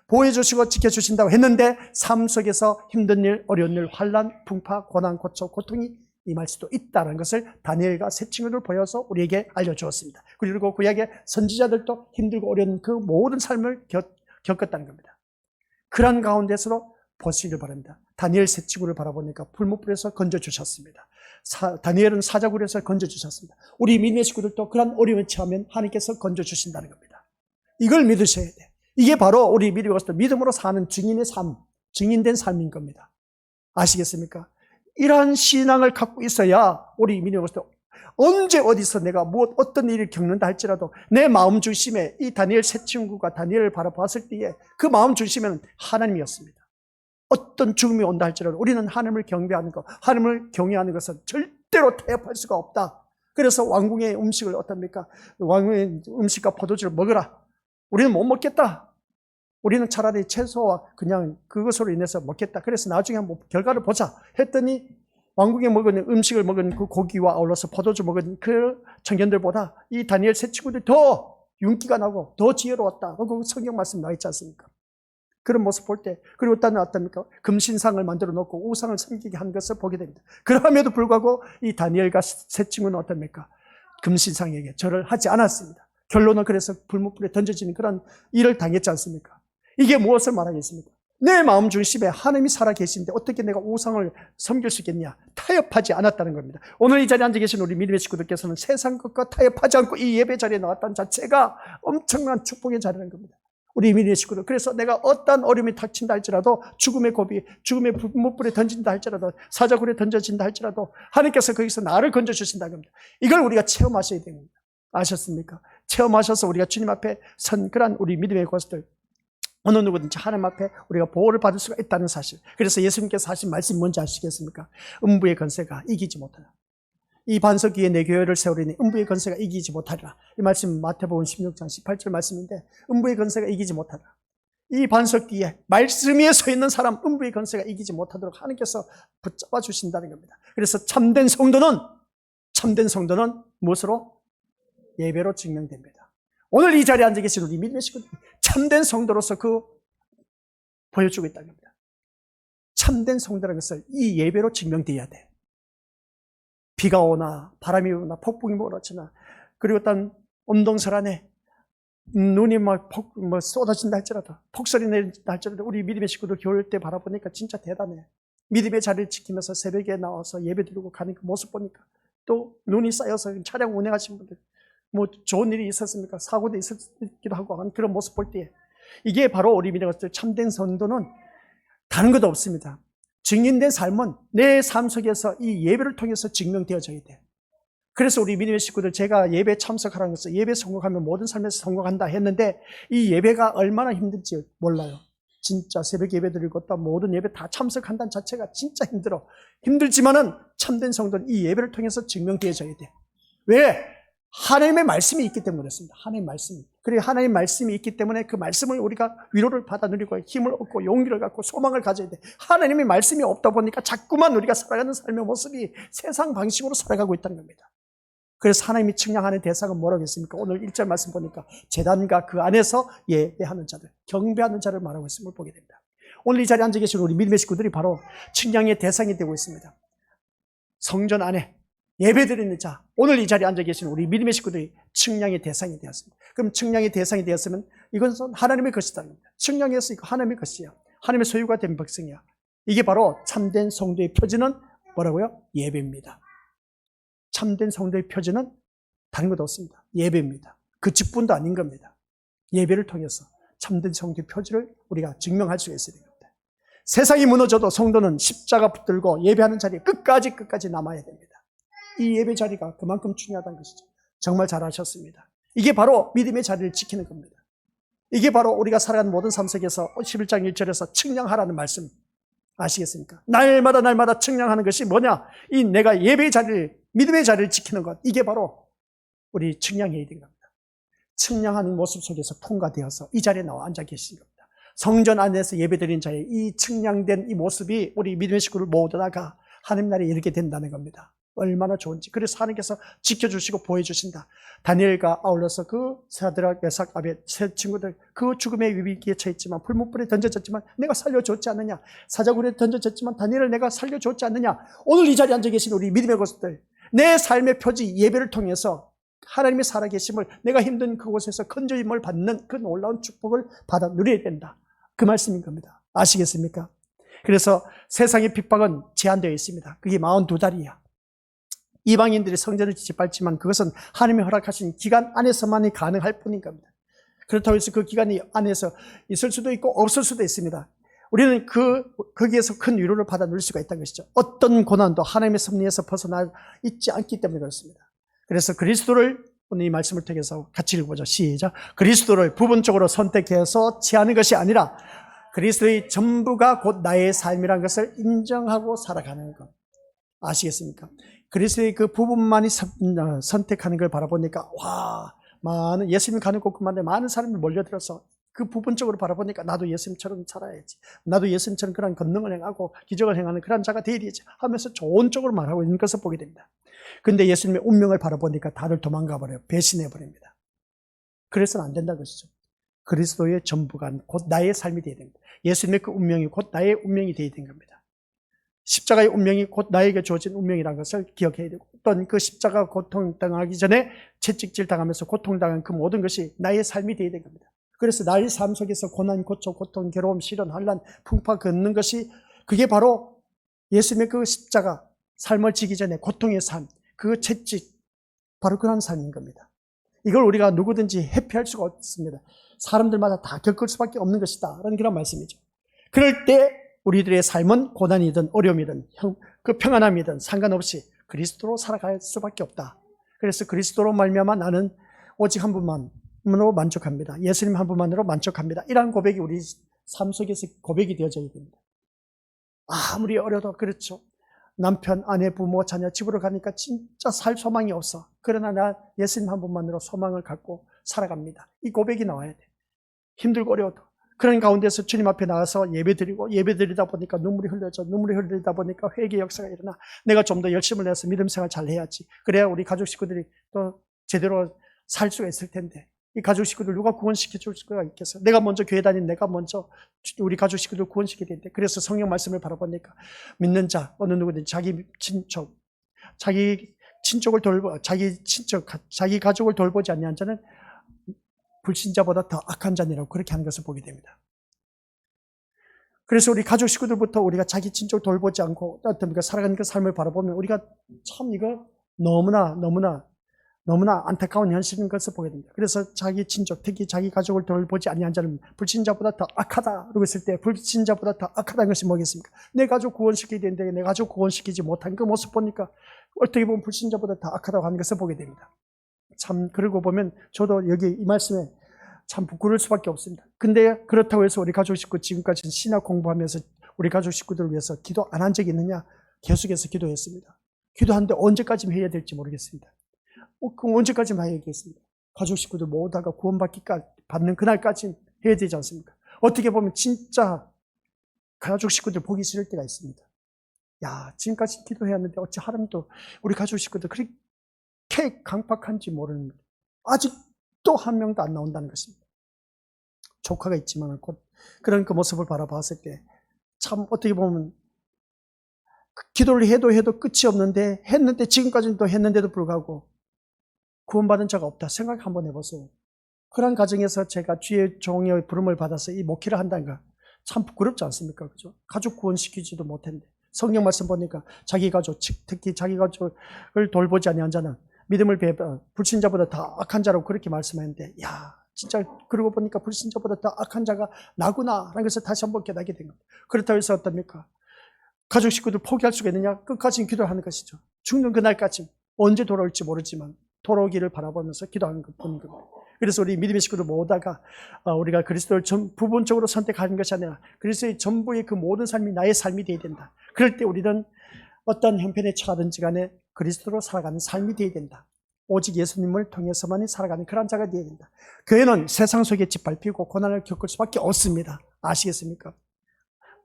보호해 주시고 지켜주신다고 했는데 삶 속에서 힘든 일, 어려운 일, 환난, 풍파, 고난, 고초, 고통이 임할 수도 있다는 것을 다니엘과 새 친구들 보여서 우리에게 알려주었습니다. 그리고 구약의 선지자들도 힘들고 어려운 그 모든 삶을 겪었다는 겁니다. 그런 가운데서도 보시길 바랍니다. 다니엘 새 친구를 바라보니까 풀무불에서 건져주셨습니다. 다니엘은 사자굴에서 건져주셨습니다. 우리 믿음의 식구들도 그런 어려움에 처하면 하나님께서 건져주신다는 겁니다. 이걸 믿으셔야 돼. 이게 바로 우리 믿음으로 사는 증인의 삶, 증인된 삶인 겁니다. 아시겠습니까? 이러한 신앙을 갖고 있어야 우리 믿음의 것들 언제 어디서 내가 어떤 일을 겪는다 할지라도 내 마음 중심에 이 다니엘 새 친구가 다니엘을 바라봤을 때에 그 마음 중심에는 하나님이었습니다. 어떤 죽음이 온다 할지라도 우리는 하나님을 경배하는 것, 하나님을 경외하는 것은 절대로 타협할 수가 없다. 그래서 왕궁의 음식을 어떻습니까? 왕궁의 음식과 포도주를 먹으라. 우리는 못 먹겠다. 우리는 차라리 채소와 그냥 그것으로 인해서 먹겠다. 그래서 나중에 한번 결과를 보자 했더니 왕궁에 먹은 음식을 먹은 그 고기와 아울러서 포도주 먹은 그 청년들보다 이 다니엘 새 친구들이 더 윤기가 나고 더 지혜로웠다. 그 성경 말씀 나와 있지 않습니까? 그런 모습 볼 때, 그리고 또 어떻습니까? 금신상을 만들어 놓고 우상을 섬기게 한 것을 보게 됩니다. 그럼에도 불구하고 이 다니엘과 새 친구는 어떻습니까? 금신상에게 절을 하지 않았습니다. 결론은 그래서 불무불에 던져지는 그런 일을 당했지 않습니까? 이게 무엇을 말하겠습니까? 내 마음 중심에 하나님이 살아 계신데 어떻게 내가 우상을 섬길 수 있겠냐? 타협하지 않았다는 겁니다. 오늘 이 자리에 앉아 계신 우리 믿음의 식구들께서는 세상 것과 타협하지 않고 이 예배 자리에 나왔다는 자체가 엄청난 축복의 자리라는 겁니다. 우리 믿음의 식구들. 그래서 내가 어떤 어려움이 닥친다 할지라도 죽음의 고비, 죽음의 불무불에 던진다 할지라도 사자굴에 던져진다 할지라도 하나님께서 거기서 나를 건져주신다는 겁니다. 이걸 우리가 체험하셔야 됩니다. 아셨습니까? 체험하셔서 우리가 주님 앞에 선 그런 우리 믿음의 것들 어느 누구든지 하나님 앞에 우리가 보호를 받을 수가 있다는 사실. 그래서 예수님께서 하신 말씀이 뭔지 아시겠습니까? 음부의 건세가 이기지 못하라. 이 반석 위에 내 교회를 세우리니 음부의 건세가 이기지 못하리라. 이 말씀 마태복음 16장 18절 말씀인데 음부의 건세가 이기지 못하리라. 이 반석 뒤에 말씀 위에 서 있는 사람 음부의 건세가 이기지 못하도록 하나님께서 붙잡아 주신다는 겁니다. 그래서 참된 성도는 무엇으로? 예배로 증명됩니다. 오늘 이 자리에 앉아 계신 우리 믿음의 식구들 참된 성도로서 보여주고 있다는 겁니다. 참된 성도라는 것을 이 예배로 증명되어야 돼. 비가 오나 바람이 오나 폭풍이 몰아치나 그리고 어떤 엄동설 안에 눈이 쏟아진다 할지라도 폭설이 내린다 할지라도 우리 믿음의 식구들 겨울 때 바라보니까 진짜 대단해. 믿음의 자리를 지키면서 새벽에 나와서 예배 드리고 가는 그 모습 보니까 또 눈이 쌓여서 차량 운행하시는 분들 뭐 좋은 일이 있었습니까? 사고도 있었기도 하고 한 그런 모습 볼 때 이게 바로 우리 믿음의 참된 성도는 다른 것도 없습니다. 증인된 삶은 내 삶 속에서 이 예배를 통해서 증명되어져야 돼. 그래서 우리 믿음의 식구들 제가 예배 참석하라는 것은 예배 성공하면 모든 삶에서 성공한다 했는데 이 예배가 얼마나 힘든지 몰라요. 진짜 새벽 예배 드리고 또 모든 예배 다 참석한다는 자체가 진짜 힘들어. 힘들지만은 참된 성도는 이 예배를 통해서 증명되어져야 돼. 왜? 하나님의 말씀이 있기 때문에 그렇습니다. 하나님의 말씀이. 그리고 하나님의 말씀이 있기 때문에 그 말씀을 우리가 위로를 받아 누리고 힘을 얻고 용기를 갖고 소망을 가져야 돼. 하나님의 말씀이 없다 보니까 자꾸만 우리가 살아가는 삶의 모습이 세상 방식으로 살아가고 있다는 겁니다. 그래서 하나님이 측량하는 대상은 뭐라고 했습니까? 오늘 1절 말씀 보니까 제단과 그 안에서 예배하는 자들, 경배하는 자를 말하고 있음을 보게 됩니다. 오늘 이 자리에 앉아 계신 우리 믿음의 식구들이 바로 측량의 대상이 되고 있습니다. 성전 안에 예배드리는 자, 오늘 이 자리에 앉아 계신 우리 믿음의 식구들이 측량의 대상이 되었습니다. 그럼 측량의 대상이 되었으면 이것은 하나님의 것이다. 측량에서 이거 하나님의 것이야. 하나님의 소유가 된 백성이야. 이게 바로 참된 성도의 표지는 뭐라고요? 예배입니다. 참된 성도의 표지는 다른 것도 없습니다. 예배입니다. 그 직분도 아닌 겁니다. 예배를 통해서 참된 성도의 표지를 우리가 증명할 수가 있어야 됩니다. 세상이 무너져도 성도는 십자가 붙들고 예배하는 자리에 끝까지 남아야 됩니다. 이 예배 자리가 그만큼 중요하다는 것이죠. 정말 잘하셨습니다. 이게 바로 믿음의 자리를 지키는 겁니다. 이게 바로 우리가 살아가는 모든 삶 속에서 11장 1절에서 측량하라는 말씀 아시겠습니까? 날마다 측량하는 것이 뭐냐? 이 내가 예배의 자리를, 믿음의 자리를 지키는 것. 이게 바로 우리 측량해야 되는 겁니다. 측량하는 모습 속에서 통과되어서 이 자리에 나와 앉아 계신 겁니다. 성전 안에서 예배드린 자의 이 측량된 이 모습이 우리 믿음의 식구를 모으다가 하나님 나라에 이르게 된다는 겁니다. 얼마나 좋은지. 그래서 하나님께서 지켜주시고 보여주신다. 다니엘과 아울러서 그 사드락, 메삭, 아벳 세 친구들 그 죽음의 위기에 처했지만 불못불에 던져졌지만 내가 살려줬지 않느냐. 사자굴에 던져졌지만 다니엘을 내가 살려줬지 않느냐. 오늘 이 자리에 앉아 계신 우리 믿음의 것들, 내 삶의 표지 예배를 통해서 하나님의 살아계심을 내가 힘든 그곳에서 건져임을 받는 그 놀라운 축복을 받아 누려야 된다. 그 말씀인 겁니다. 아시겠습니까? 그래서 세상의 핍박은 제한되어 있습니다. 그게 42달이야. 이방인들이 성전을 짓밟지만 그것은 하나님이 허락하신 기간 안에서만이 가능할 뿐인 겁니다. 그렇다고 해서 그 기간이 안에서 있을 수도 있고 없을 수도 있습니다. 우리는 거기에서 큰 위로를 받아 누릴 수가 있다는 것이죠. 어떤 고난도 하나님의 섭리에서 벗어나 있지 않기 때문에 그렇습니다. 그래서 그리스도를 오늘 이 말씀을 통해서 같이 읽어보죠. 시작. 그리스도를 부분적으로 선택해서 취하는 것이 아니라 그리스도의 전부가 곧 나의 삶이라는 것을 인정하고 살아가는 것. 아시겠습니까? 그리스도의 그 부분만이 선택하는 걸 바라보니까 많은 예수님 가는 곳만에 많은 사람이 몰려들어서 그 부분적으로 바라보니까 나도 예수님처럼 살아야지. 나도 예수님처럼 그런 권능을 행하고 기적을 행하는 그런 자가 되어야지 하면서 좋은 쪽으로 말하고 있는 것을 보게 됩니다. 그런데 예수님의 운명을 바라보니까 다들 도망가 버려요. 배신해 버립니다. 그래서는 안 된다는 것이죠. 그리스도의 전부가 곧 나의 삶이 되어야 됩니다. 예수님의 그 운명이 곧 나의 운명이 되어야 되는 겁니다. 십자가의 운명이 곧 나에게 주어진 운명이라는 것을 기억해야 되고 또는 그 십자가 고통당하기 전에 채찍질 당하면서 고통당한 그 모든 것이 나의 삶이 되어야 되는 겁니다. 그래서 나의 삶 속에서 고난, 고초, 고통, 괴로움, 시련, 환난, 풍파 걷는 것이 그게 바로 예수님의 그 십자가 삶을 지기 전에 고통의 삶, 그 채찍 바로 그런 삶인 겁니다. 이걸 우리가 누구든지 회피할 수가 없습니다. 사람들마다 다 겪을 수밖에 없는 것이다 라는 그런 말씀이죠. 그럴 때 우리들의 삶은 고난이든 어려움이든 그 평안함이든 상관없이 그리스도로 살아갈 수밖에 없다. 그래서 그리스도로 말미암아 나는 오직 한 분만으로 만족합니다. 예수님 한 분만으로 만족합니다. 이러한 고백이 우리 삶 속에서 고백이 되어져야 됩니다. 아무리 어려도 그렇죠. 남편, 아내, 부모, 자녀 집으로 가니까 진짜 살 소망이 없어. 그러나 나 예수님 한 분만으로 소망을 갖고 살아갑니다. 이 고백이 나와야 돼. 힘들고 어려워도. 그런 가운데서 주님 앞에 나와서 예배드리다 보니까 눈물이 흘리다 보니까 회개 역사가 일어나 내가 좀 더 열심을 내서 믿음 생활 잘 해야지. 그래야 우리 가족 식구들이 또 제대로 살 수가 있을 텐데 이 가족 식구들 누가 구원시켜 줄 수가 있겠어요? 내가 먼저 교회 다닌 내가 먼저 우리 가족 식구들 구원시켜야 되는데 그래서 성경 말씀을 바라보니까 믿는 자 어느 누구든지 자기 가족을 돌보지 아니한 자는 불신자보다 더 악한 자니라고 그렇게 하는 것을 보게 됩니다. 그래서 우리 가족 식구들부터 우리가 자기 친척 돌보지 않고 어떤 살아가는 그 삶을 바라보면 우리가 참 이거 너무나 너무나 안타까운 현실인 것을 보게 됩니다. 그래서 자기 친족, 특히 자기 가족을 돌보지 아니한 자는 불신자보다 더 악하다. 그러고 있을 때 불신자보다 더 악하다는 것이 뭐겠습니까? 내 가족 구원시켜야 되는데 내 가족 구원시키지 못한 그 모습 보니까 어떻게 보면 불신자보다 더 악하다고 하는 것을 보게 됩니다. 참 그러고 보면 저도 여기 이 말씀에 참 부끄러울 수밖에 없습니다. 근데 그렇다고 해서 우리 가족 식구 지금까지 신학 공부하면서 우리 가족 식구들을 위해서 기도 안 한 적이 있느냐? 계속해서 기도했습니다. 기도하는데 언제까지 해야 될지 모르겠습니다. 그럼 언제까지만 해야겠습니까? 가족 식구들 모두가 구원받기까지 받는 그날까지 해야 되지 않습니까? 어떻게 보면 진짜 가족 식구들 보기 싫을 때가 있습니다. 야, 지금까지 기도해왔는데 어찌 하나님도 우리 가족 식구들 그렇게 강팍한지 모르는 아직도 한 명도 안 나온다는 것입니다. 조카가 있지만 곧 그런 그 모습을 바라봤을 때 참 어떻게 보면 기도를 해도 끝이 없는데 했는데 지금까지는 또 했는데도 불구하고 구원받은 자가 없다. 생각 한번 해보세요. 그런 가정에서 제가 주의 종의 부름을 받아서 이 목회를 한다는 거 참 부끄럽지 않습니까? 그죠? 가족 구원시키지도 못했는데 성경 말씀 보니까 자기 가족, 특히 자기 가족을 돌보지 아니한 자는 믿음을 배반, 불신자보다 더 악한 자라고 그렇게 말씀했는데 야, 진짜 그러고 보니까 불신자보다 더 악한 자가 나구나 라는 것을 다시 한번 깨닫게 된 겁니다. 그렇다고 해서 어떻습니까? 가족 식구들 포기할 수가 있느냐? 끝까지 기도하는 것이죠. 죽는 그날까지 언제 돌아올지 모르지만 돌아오기를 바라보면서 기도하는 것뿐인 겁니다. 그래서 우리 믿음의 식구들 모두가 우리가 그리스도를 부분적으로 선택하는 것이 아니라 그리스도의 전부의 그 모든 삶이 나의 삶이 되어야 된다. 그럴 때 우리는 어떤 형편에 처하든지 간에 그리스도로 살아가는 삶이 되어야 된다. 오직 예수님을 통해서만이 살아가는 그런 자가 되어야 된다. 교회는 세상 속에 짓밟히고 고난을 겪을 수밖에 없습니다. 아시겠습니까?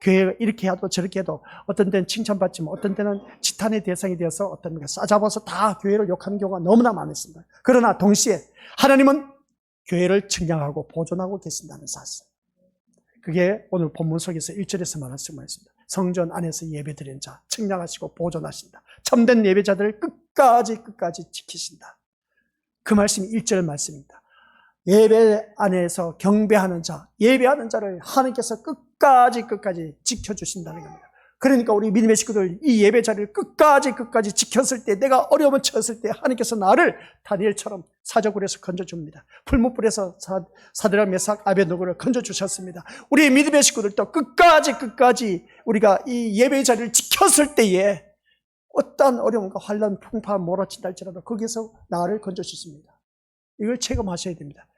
교회가 이렇게 해도 저렇게 해도 어떤 때는 칭찬받지만 어떤 때는 지탄의 대상이 되어서 어떤 싸잡아서 다 교회를 욕하는 경우가 너무나 많습니다. 그러나 동시에 하나님은 교회를 측량하고 보존하고 계신다는 사실. 그게 오늘 본문 속에서 1절에서 말씀하셨습니다. 성전 안에서 예배드리는 자 측량하시고 보존하신다. 참된 예배자들을 끝까지 지키신다. 그 말씀이 1절 말씀입니다. 예배 안에서 경배하는 자, 예배하는 자를 하나님께서 끝까지 지켜주신다는 겁니다. 그러니까 우리 믿음의 식구들 이 예배 자리를 끝까지 지켰을 때, 내가 어려움을 처했을 때 하나님께서 나를 다니엘처럼 사저굴에서 건져줍니다. 풀무불에서 사드락 메삭 아베노고를 건져주셨습니다. 우리 믿음의 식구들도 끝까지 우리가 이 예배 자리를 지켰을 때에 어떠한 어려움과 환난, 풍파 몰아친다 할지라도 거기서 나를 건져주십니다. 이걸 체험하셔야 됩니다.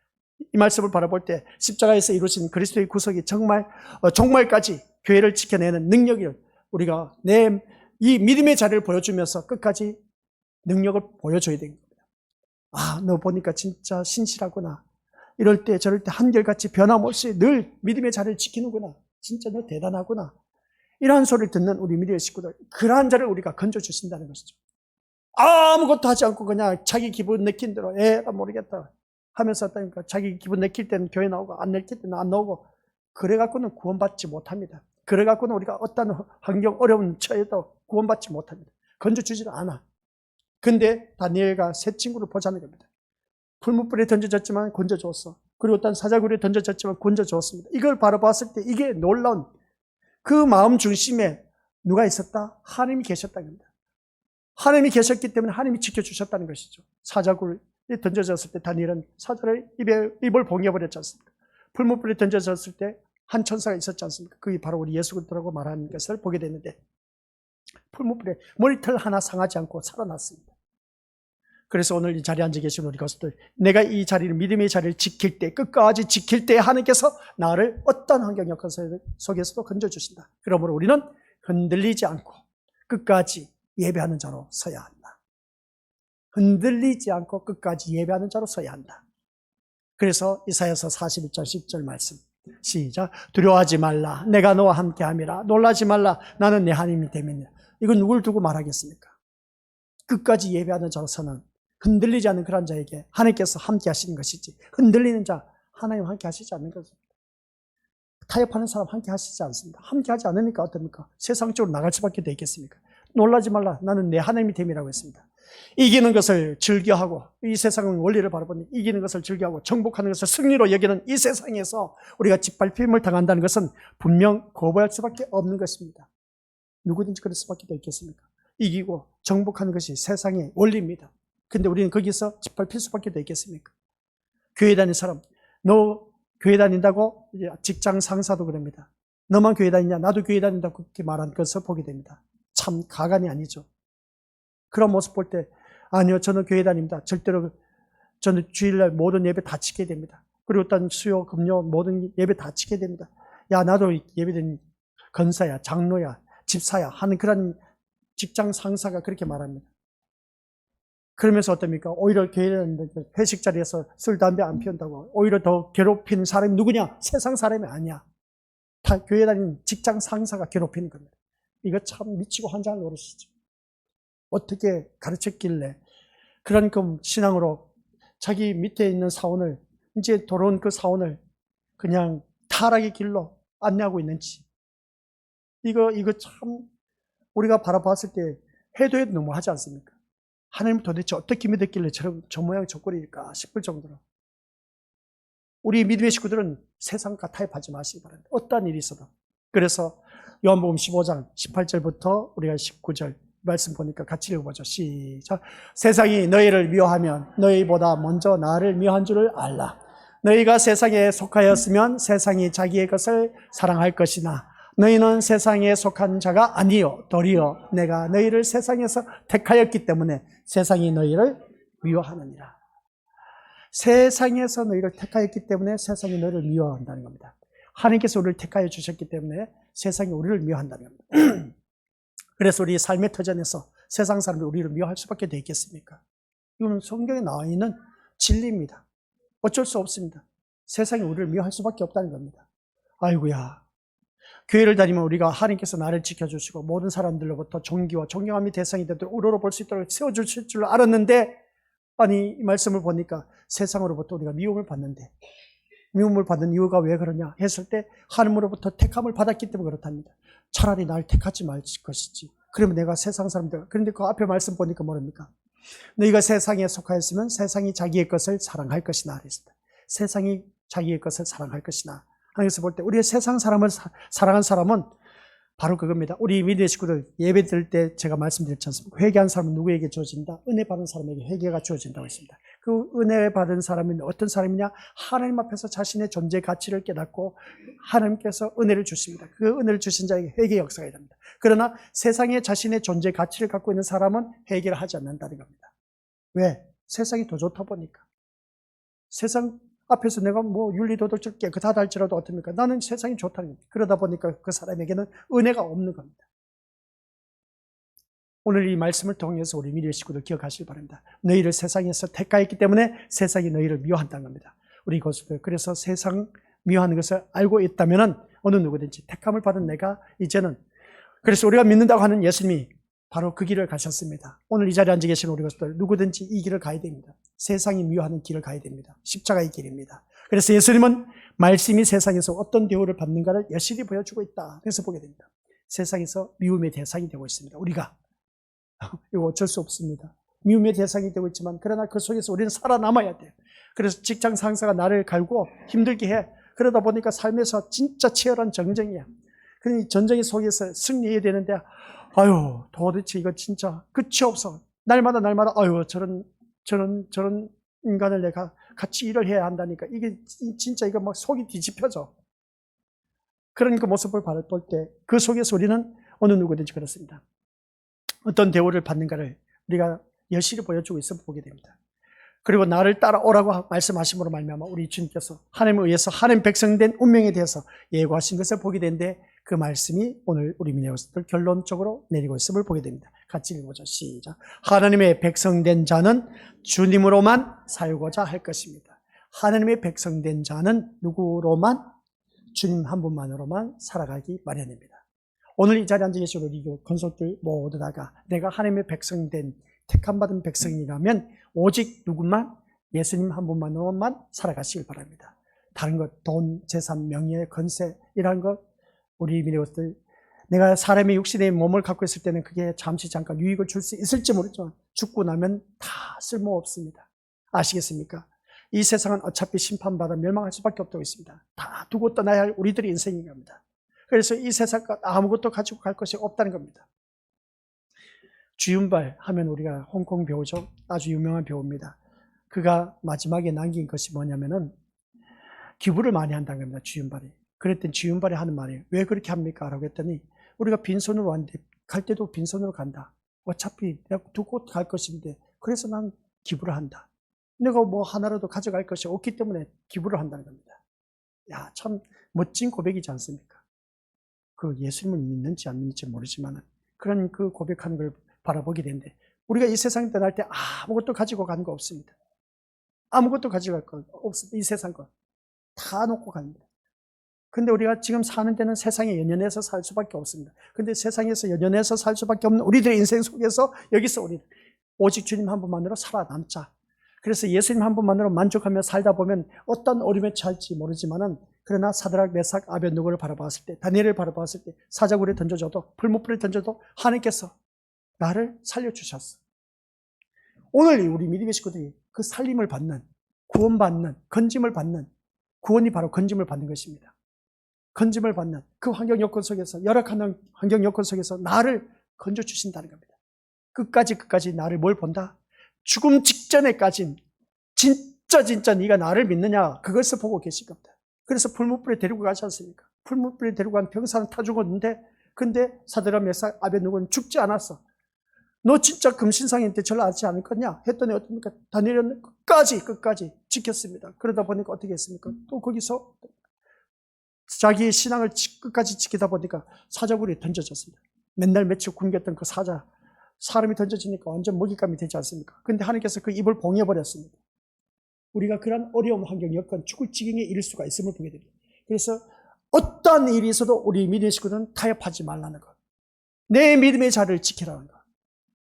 이 말씀을 바라볼 때 십자가에서 이루신 그리스도의 구속이 정말까지 교회를 지켜내는 능력을 우리가 이 믿음의 자리를 보여주면서 끝까지 능력을 보여줘야 됩니다. 아, 너 보니까 진짜 신실하구나. 이럴 때 저럴 때 한결같이 변함없이 늘 믿음의 자리를 지키는구나. 진짜 너 대단하구나. 이러한 소리를 듣는 우리 믿음의 식구들, 그러한 자를 우리가 건져주신다는 것이죠. 아무것도 하지 않고 그냥 자기 기분 내킨 대로 나 모르겠다 하면서 하다니까 자기 기분 내킬 때는 교회 나오고 안 내킬 때는 안 나오고 그래갖고는 구원받지 못합니다. 그래갖고는 우리가 어떤 환경 어려운 처해도 구원받지 못합니다. 건져주지도 않아. 근데 다니엘과 세 친구를 보자는 겁니다. 풀무불에 던져졌지만 건져줬어. 그리고 어떤 사자굴에 던져졌지만 건져줬습니다. 이걸 바라봤을 때 이게 놀라운 그 마음 중심에 누가 있었다? 하나님이 계셨다는 겁니다. 하나님이 계셨기 때문에 하나님이 지켜주셨다는 것이죠. 사자굴에 던져졌을 때 다니엘은 사자를 입을 봉해버렸지 않습니까? 풀무불에 던져졌을 때 한 천사가 있었지 않습니까? 그게 바로 우리 예수 그리스도라고 말하는 것을 보게 됐는데 풀무불에 머리털 하나 상하지 않고 살아났습니다. 그래서 오늘 이 자리에 앉아 계신 우리 가족들, 내가 이 자리를, 믿음의 자리를 지킬 때, 끝까지 지킬 때 하나님께서 나를 어떤 환경 여건 속에서도 건져주신다. 그러므로 우리는 흔들리지 않고 끝까지 예배하는 자로 서야 한다. 흔들리지 않고 끝까지 예배하는 자로 서야 한다. 그래서 이사야서 41장 10절 말씀 시작. 두려워하지 말라. 내가 너와 함께함이라. 놀라지 말라. 나는 내 하나님이 됨이니라. 이건 누굴 두고 말하겠습니까? 끝까지 예배하는 자로서는 흔들리지 않는 그런 자에게 하나님께서 함께 하시는 것이지, 흔들리는 자 하나님 함께 하시지 않는 것입니다. 타협하는 사람 함께 하시지 않습니다. 함께 하지 않으니까 어떻습니까? 세상적으로 나갈 수밖에 더 있겠습니까? 놀라지 말라. 나는 내 하나님이 됨이라고 했습니다. 이기는 것을 즐겨하고, 이 세상은 원리를 바라보니 이기는 것을 즐겨하고 정복하는 것을 승리로 여기는 이 세상에서 우리가 짓밟힘을 당한다는 것은 분명 거부할 수밖에 없는 것입니다. 누구든지 그럴 수밖에 더 있겠습니까? 이기고 정복하는 것이 세상의 원리입니다. 근데 우리는 거기서 짓밟힐 수밖에 더 있겠습니까? 교회 다니는 사람, 너 교회 다닌다고 직장 상사도 그럽니다. 너만 교회 다니냐? 나도 교회 다닌다고 그렇게 말한 것을 보게 됩니다. 참 가관이 아니죠. 그런 모습 볼 때 아니요, 저는 교회 다닙니다. 절대로 저는 주일날 모든 예배 다 지켜야 됩니다. 그리고 또 수요, 금요 모든 예배 다 지켜야 됩니다. 야, 나도 예배드린 건사야, 장로야, 집사야 하는 그런 직장 상사가 그렇게 말합니다. 그러면서 어떻습니까? 오히려 교회 회식 자리에서 술, 담배 안 피운다고 오히려 더 괴롭히는 사람이 누구냐? 세상 사람이 아니야. 다 교회 다니는 직장 상사가 괴롭히는 겁니다. 이거 참 미치고 환장을 노릇이죠. 어떻게 가르쳤길래 그런 그 신앙으로 자기 밑에 있는 사원을, 이제 돌아온 그 사원을 그냥 타락의 길로 안내하고 있는지. 이거 참 우리가 바라봤을 때 해도 너무하지 않습니까? 하나님 도대체 어떻게 믿었길래 저 모양 저 꼴일까 싶을 정도로. 우리 믿음의 식구들은 세상과 타협하지 마시기 바랍니다. 어떠한 일이 있어도. 그래서 요한복음 15장 18절부터 우리가 19절 말씀 보니까 같이 읽어보죠. 시작. 세상이 너희를 미워하면 너희보다 먼저 나를 미워한 줄을 알라. 너희가 세상에 속하였으면 세상이 자기의 것을 사랑할 것이나 너희는 세상에 속한 자가 아니요 도리어 내가 너희를 세상에서 택하였기 때문에 세상이 너희를 미워하느니라. 세상에서 너희를 택하였기 때문에 세상이 너희를 미워한다는 겁니다. 하나님께서 우리를 택하여 주셨기 때문에 세상이 우리를 미워한다는 겁니다. 그래서 우리 삶의 터전에서 세상 사람들이 우리를 미워할 수밖에 더 있겠습니까? 이거는 성경에 나와 있는 진리입니다. 어쩔 수 없습니다. 세상이 우리를 미워할 수밖에 없다는 겁니다. 아이고야, 교회를 다니면 우리가 하나님께서 나를 지켜주시고 모든 사람들로부터 존귀와 존경함이 대상이 되도록 우러러볼 수 있도록 세워주실 줄 알았는데, 아니 이 말씀을 보니까 세상으로부터 우리가 미움을 받는데, 미움을 받는 이유가 왜 그러냐 했을 때 하나님으로부터 택함을 받았기 때문에 그렇답니다. 차라리 날 택하지 말 것이지. 그러면 내가 세상 사람들, 그런데 그 앞에 말씀 보니까 뭐랍니까? 너희가 세상에 속하였으면 세상이 자기의 것을 사랑할 것이나 그랬습니다. 세상이 자기의 것을 사랑할 것이나. 하나님께서 볼 때 우리의 세상 사람을 사랑한 사람은 바로 그겁니다. 우리 믿음의 식구들 예배 드릴 때 제가 말씀드렸지 않습니까? 회개한 사람은 누구에게 주어진다? 은혜 받은 사람에게 회개가 주어진다고 했습니다. 그 은혜 받은 사람은 어떤 사람이냐? 하나님 앞에서 자신의 존재 가치를 깨닫고 하나님께서 은혜를 주십니다. 그 은혜를 주신 자에게 회개 역사가 됩니다. 그러나 세상에 자신의 존재 가치를 갖고 있는 사람은 회개를 하지 않는다는 겁니다. 왜? 세상이 더 좋다 보니까. 세상 앞에서 내가 뭐 윤리도덕적 깨끗하다 할지라도 어떻습니까? 나는 세상이 좋다는 겁니다. 그러다 보니까 그 사람에게는 은혜가 없는 겁니다. 오늘 이 말씀을 통해서 우리 믿음의 식구들 기억하시기 바랍니다. 너희를 세상에서 택하였기 때문에 세상이 너희를 미워한다는 겁니다. 우리 고수들, 그래서 세상 미워하는 것을 알고 있다면 어느 누구든지 택함을 받은 내가 이제는, 그래서 우리가 믿는다고 하는 예수님이 바로 그 길을 가셨습니다. 오늘 이 자리에 앉아 계신 우리 것들 누구든지 이 길을 가야 됩니다. 세상이 미워하는 길을 가야 됩니다. 십자가의 길입니다. 그래서 예수님은 말씀이 세상에서 어떤 대우를 받는가를 여실히 보여주고 있다. 그래서 보게 됩니다. 세상에서 미움의 대상이 되고 있습니다. 우리가. 이거 어쩔 수 없습니다. 미움의 대상이 되고 있지만 그러나 그 속에서 우리는 살아남아야 돼요. 그래서 직장 상사가 나를 갈고 힘들게 해. 그러다 보니까 삶에서 진짜 치열한 전쟁이야. 그 전쟁 속에서 승리해야 되는데 아유, 도대체 이거 진짜 끝이 없어. 날마다 아유, 저런 인간을 내가 같이 일을 해야 한다니까. 이게 진짜 이거 막 속이 뒤집혀져. 그런 그 모습을 볼 때 그 속에서 우리는 어느 누구든지 그렇습니다. 어떤 대우를 받는가를 우리가 여실히 보여주고 있어 보게 됩니다. 그리고 나를 따라오라고 말씀하심으로 말미암아 우리 주님께서 하나님에 의해서 하나님 백성된 운명에 대해서 예고하신 것을 보게 되는데 그 말씀이 오늘 우리 민혜우스들 결론적으로 내리고 있음을 보게 됩니다. 같이 읽어보죠. 시작. 하나님의 백성된 자는 주님으로만 살고자 할 것입니다. 하나님의 백성된 자는 누구로만? 주님 한 분만으로만 살아가기 마련입니다. 오늘 이 자리에 앉아 계신 우리 건속들 모두 다가 내가 하나님의 백성된 택함받은 백성이라면 오직 누구만? 예수님 한 분만으로만 살아가시길 바랍니다. 다른 것, 돈, 재산, 명예, 건세 이런 것 우리 민혜우스들, 내가 사람의 육신의 몸을 갖고 있을 때는 그게 잠시 잠깐 유익을 줄 수 있을지 모르지만 죽고 나면 다 쓸모없습니다. 아시겠습니까? 이 세상은 어차피 심판받아 멸망할 수밖에 없다고 있습니다. 다 두고 떠나야 할 우리들의 인생인 겁니다. 그래서 이 세상 아무것도 가지고 갈 것이 없다는 겁니다. 주윤발 하면 우리가 홍콩 배우죠. 아주 유명한 배우입니다. 그가 마지막에 남긴 것이 뭐냐면은 기부를 많이 한다는 겁니다. 주윤발이. 그랬더니 주윤발이 하는 말이 왜 그렇게 합니까? 라고 했더니 우리가 빈손으로 왔는데 갈 때도 빈손으로 간다. 어차피 내가 두고 갈 것인데 그래서 난 기부를 한다. 내가 뭐 하나라도 가져갈 것이 없기 때문에 기부를 한다는 겁니다. 야, 참 멋진 고백이지 않습니까? 그 예수님을 믿는지 안 믿는지 모르지만 그런 그 고백하는 걸 바라보게 되는데 우리가 이 세상 떠날 때 아무것도 가지고 가는 거 없습니다. 아무것도 가져갈 거 없습니다. 이 세상 거 다 놓고 갑니다. 근데 우리가 지금 사는 데는 세상에 연연해서 살 수밖에 없습니다. 근데 세상에서 연연해서 살 수밖에 없는 우리들의 인생 속에서 여기서 우리 오직 주님 한 분만으로 살아남자. 그래서 예수님 한 분만으로 만족하며 살다 보면 어떤 어려움에 처할지 모르지만은 그러나 사드락, 메삭, 아벳느고를 바라봤을 때, 다니엘을 바라봤을 때 사자굴에 던져줘도 풀무불에 던져도 하나님께서 나를 살려주셨어. 오늘 우리 믿음의 식구들이 그 살림을 받는, 구원받는, 건짐을 받는, 구원이 바로 건짐을 받는 것입니다. 건짐을 받는 그 환경 여건 속에서, 열악한 환경 여건 속에서 나를 건져주신다는 겁니다. 끝까지 나를 뭘 본다? 죽음 직전에까지 진짜 네가 나를 믿느냐 그것을 보고 계신 겁니다. 그래서 풀무불에 데리고 가지 않습니까? 풀무불에 데리고 간 병사는 타 죽었는데 근데 사드락, 메삭, 아벳느고는 죽지 않았어. 너 진짜 금신상인데 전화하지 않을 거냐? 했더니 어떻습니까? 다니엘은 끝까지 지켰습니다. 그러다 보니까 어떻게 했습니까? 또 거기서 자기의 신앙을 끝까지 지키다 보니까 사자굴에 던져졌습니다. 맨날 며칠 굶겼던 그 사람이 던져지니까 완전 먹잇감이 되지 않습니까? 근데 하나님께서 그 입을 봉해버렸습니다. 우리가 그런 어려움 환경 여건 죽을 지경에 이를 수가 있음을 보게 됩니다. 그래서 어떠한 일이 있어도 우리 믿음의 식구들은 타협하지 말라는 것. 내 믿음의 자리를 지키라는 것.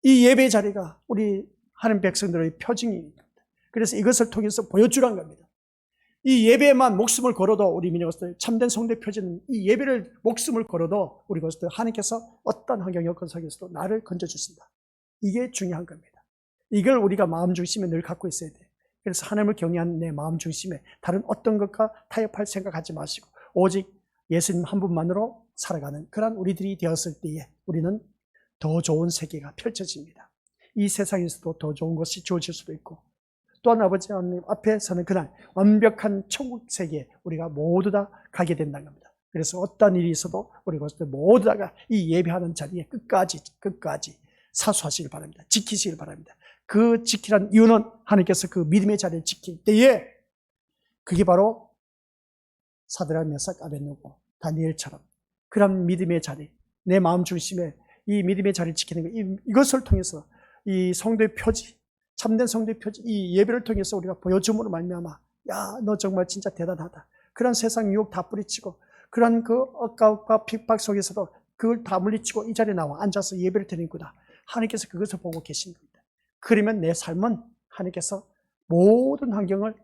이 예배의 자리가 우리 하나님 백성들의 표징입니다. 그래서 이것을 통해서 보여주라는 겁니다. 이 예배에만 목숨을 걸어도 우리 믿음의 것들 참된 성도의 표징은 이 예배를 목숨을 걸어도 우리 것들 하나님께서 어떤 환경 여건 속에서도 나를 건져주신다. 이게 중요한 겁니다. 이걸 우리가 마음 중심에 늘 갖고 있어야 돼요. 그래서 하나님을 경외하는 내 마음 중심에 다른 어떤 것과 타협할 생각하지 마시고 오직 예수님 한 분만으로 살아가는 그런 우리들이 되었을 때에 우리는 더 좋은 세계가 펼쳐집니다. 이 세상에서도 더 좋은 것이 주어질 수도 있고 또한 아버지 하나님 앞에서는 그날 완벽한 천국 세계에 우리가 모두 다 가게 된다는 겁니다. 그래서 어떤 일이 있어도 우리 것들 모두 다가 이 예배하는 자리에 끝까지 사수하시길 바랍니다. 지키시길 바랍니다. 그 지키란 이유는 하나님께서 그 믿음의 자리를 지킬 때에 그게 바로 사드락, 메삭, 아벳느고, 다니엘처럼 그런 믿음의 자리, 내 마음 중심에 이 믿음의 자리를 지키는 것, 이것을 통해서 이 성도의 표지, 참된 성도의 표지, 이 예배를 통해서 우리가 보여줌으로 말미암아 야, 너 정말 진짜 대단하다. 그런 세상 유혹 다 뿌리치고 그런 그 억압과 핍박 속에서도 그걸 다 물리치고 이 자리에 나와 앉아서 예배를 드리는구나. 하나님께서 그것을 보고 계신 겁니다. 그러면 내 삶은 하나님께서 모든 환경을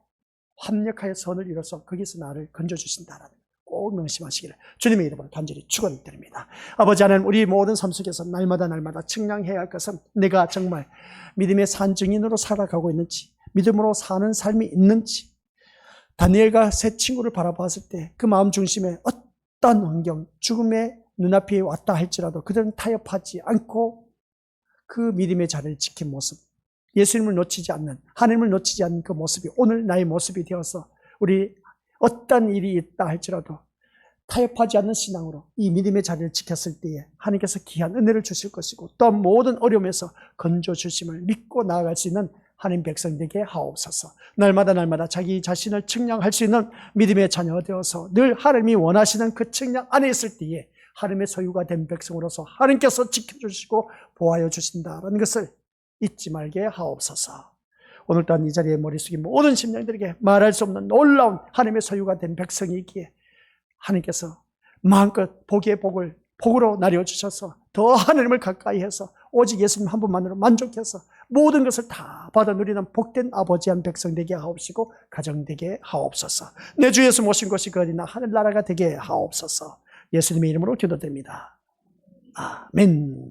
합력하여 선을 이뤄서 거기서 나를 건져주신다라는 꼭 명심하시기를 주님의 이름으로 간절히 축원드립니다. 아버지 하나님, 우리 모든 삶 속에서 날마다 측량해야 할 것은 내가 정말 믿음의 산 증인으로 살아가고 있는지, 믿음으로 사는 삶이 있는지, 다니엘과 세 친구를 바라봤을 때 그 마음 중심에 어떤 환경, 죽음의 눈앞에 왔다 할지라도 그들은 타협하지 않고 그 믿음의 자리를 지킨 모습, 예수님을 놓치지 않는, 하나님을 놓치지 않는 그 모습이 오늘 나의 모습이 되어서 우리 어떤 일이 있다 할지라도 타협하지 않는 신앙으로 이 믿음의 자리를 지켰을 때에 하나님께서 귀한 은혜를 주실 것이고 또 모든 어려움에서 건져주심을 믿고 나아갈 수 있는 하나님 백성되게 하옵소서. 날마다 자기 자신을 측량할 수 있는 믿음의 자녀가 되어서 늘 하나님이 원하시는 그 측량 안에 있을 때에 하나님의 소유가 된 백성으로서 하나님께서 지켜주시고 보호하여 주신다라는 것을 잊지 말게 하옵소서. 오늘 또한 이 자리에 머리 숙인 모든 심령들에게 말할 수 없는 놀라운 하나님의 소유가 된 백성이기에 하나님께서 마음껏 복의 복으로 나뉘어주셔서 더 하나님을 가까이 해서 오직 예수님 한 분만으로 만족해서 모든 것을 다 받아 누리는 복된 아버지한 백성 되게 하옵시고 가정 되게 하옵소서. 내 주 예수 모신 것이 그 어디나 하늘나라가 되게 하옵소서. 예수님의 이름으로 기도드립니다. 아멘.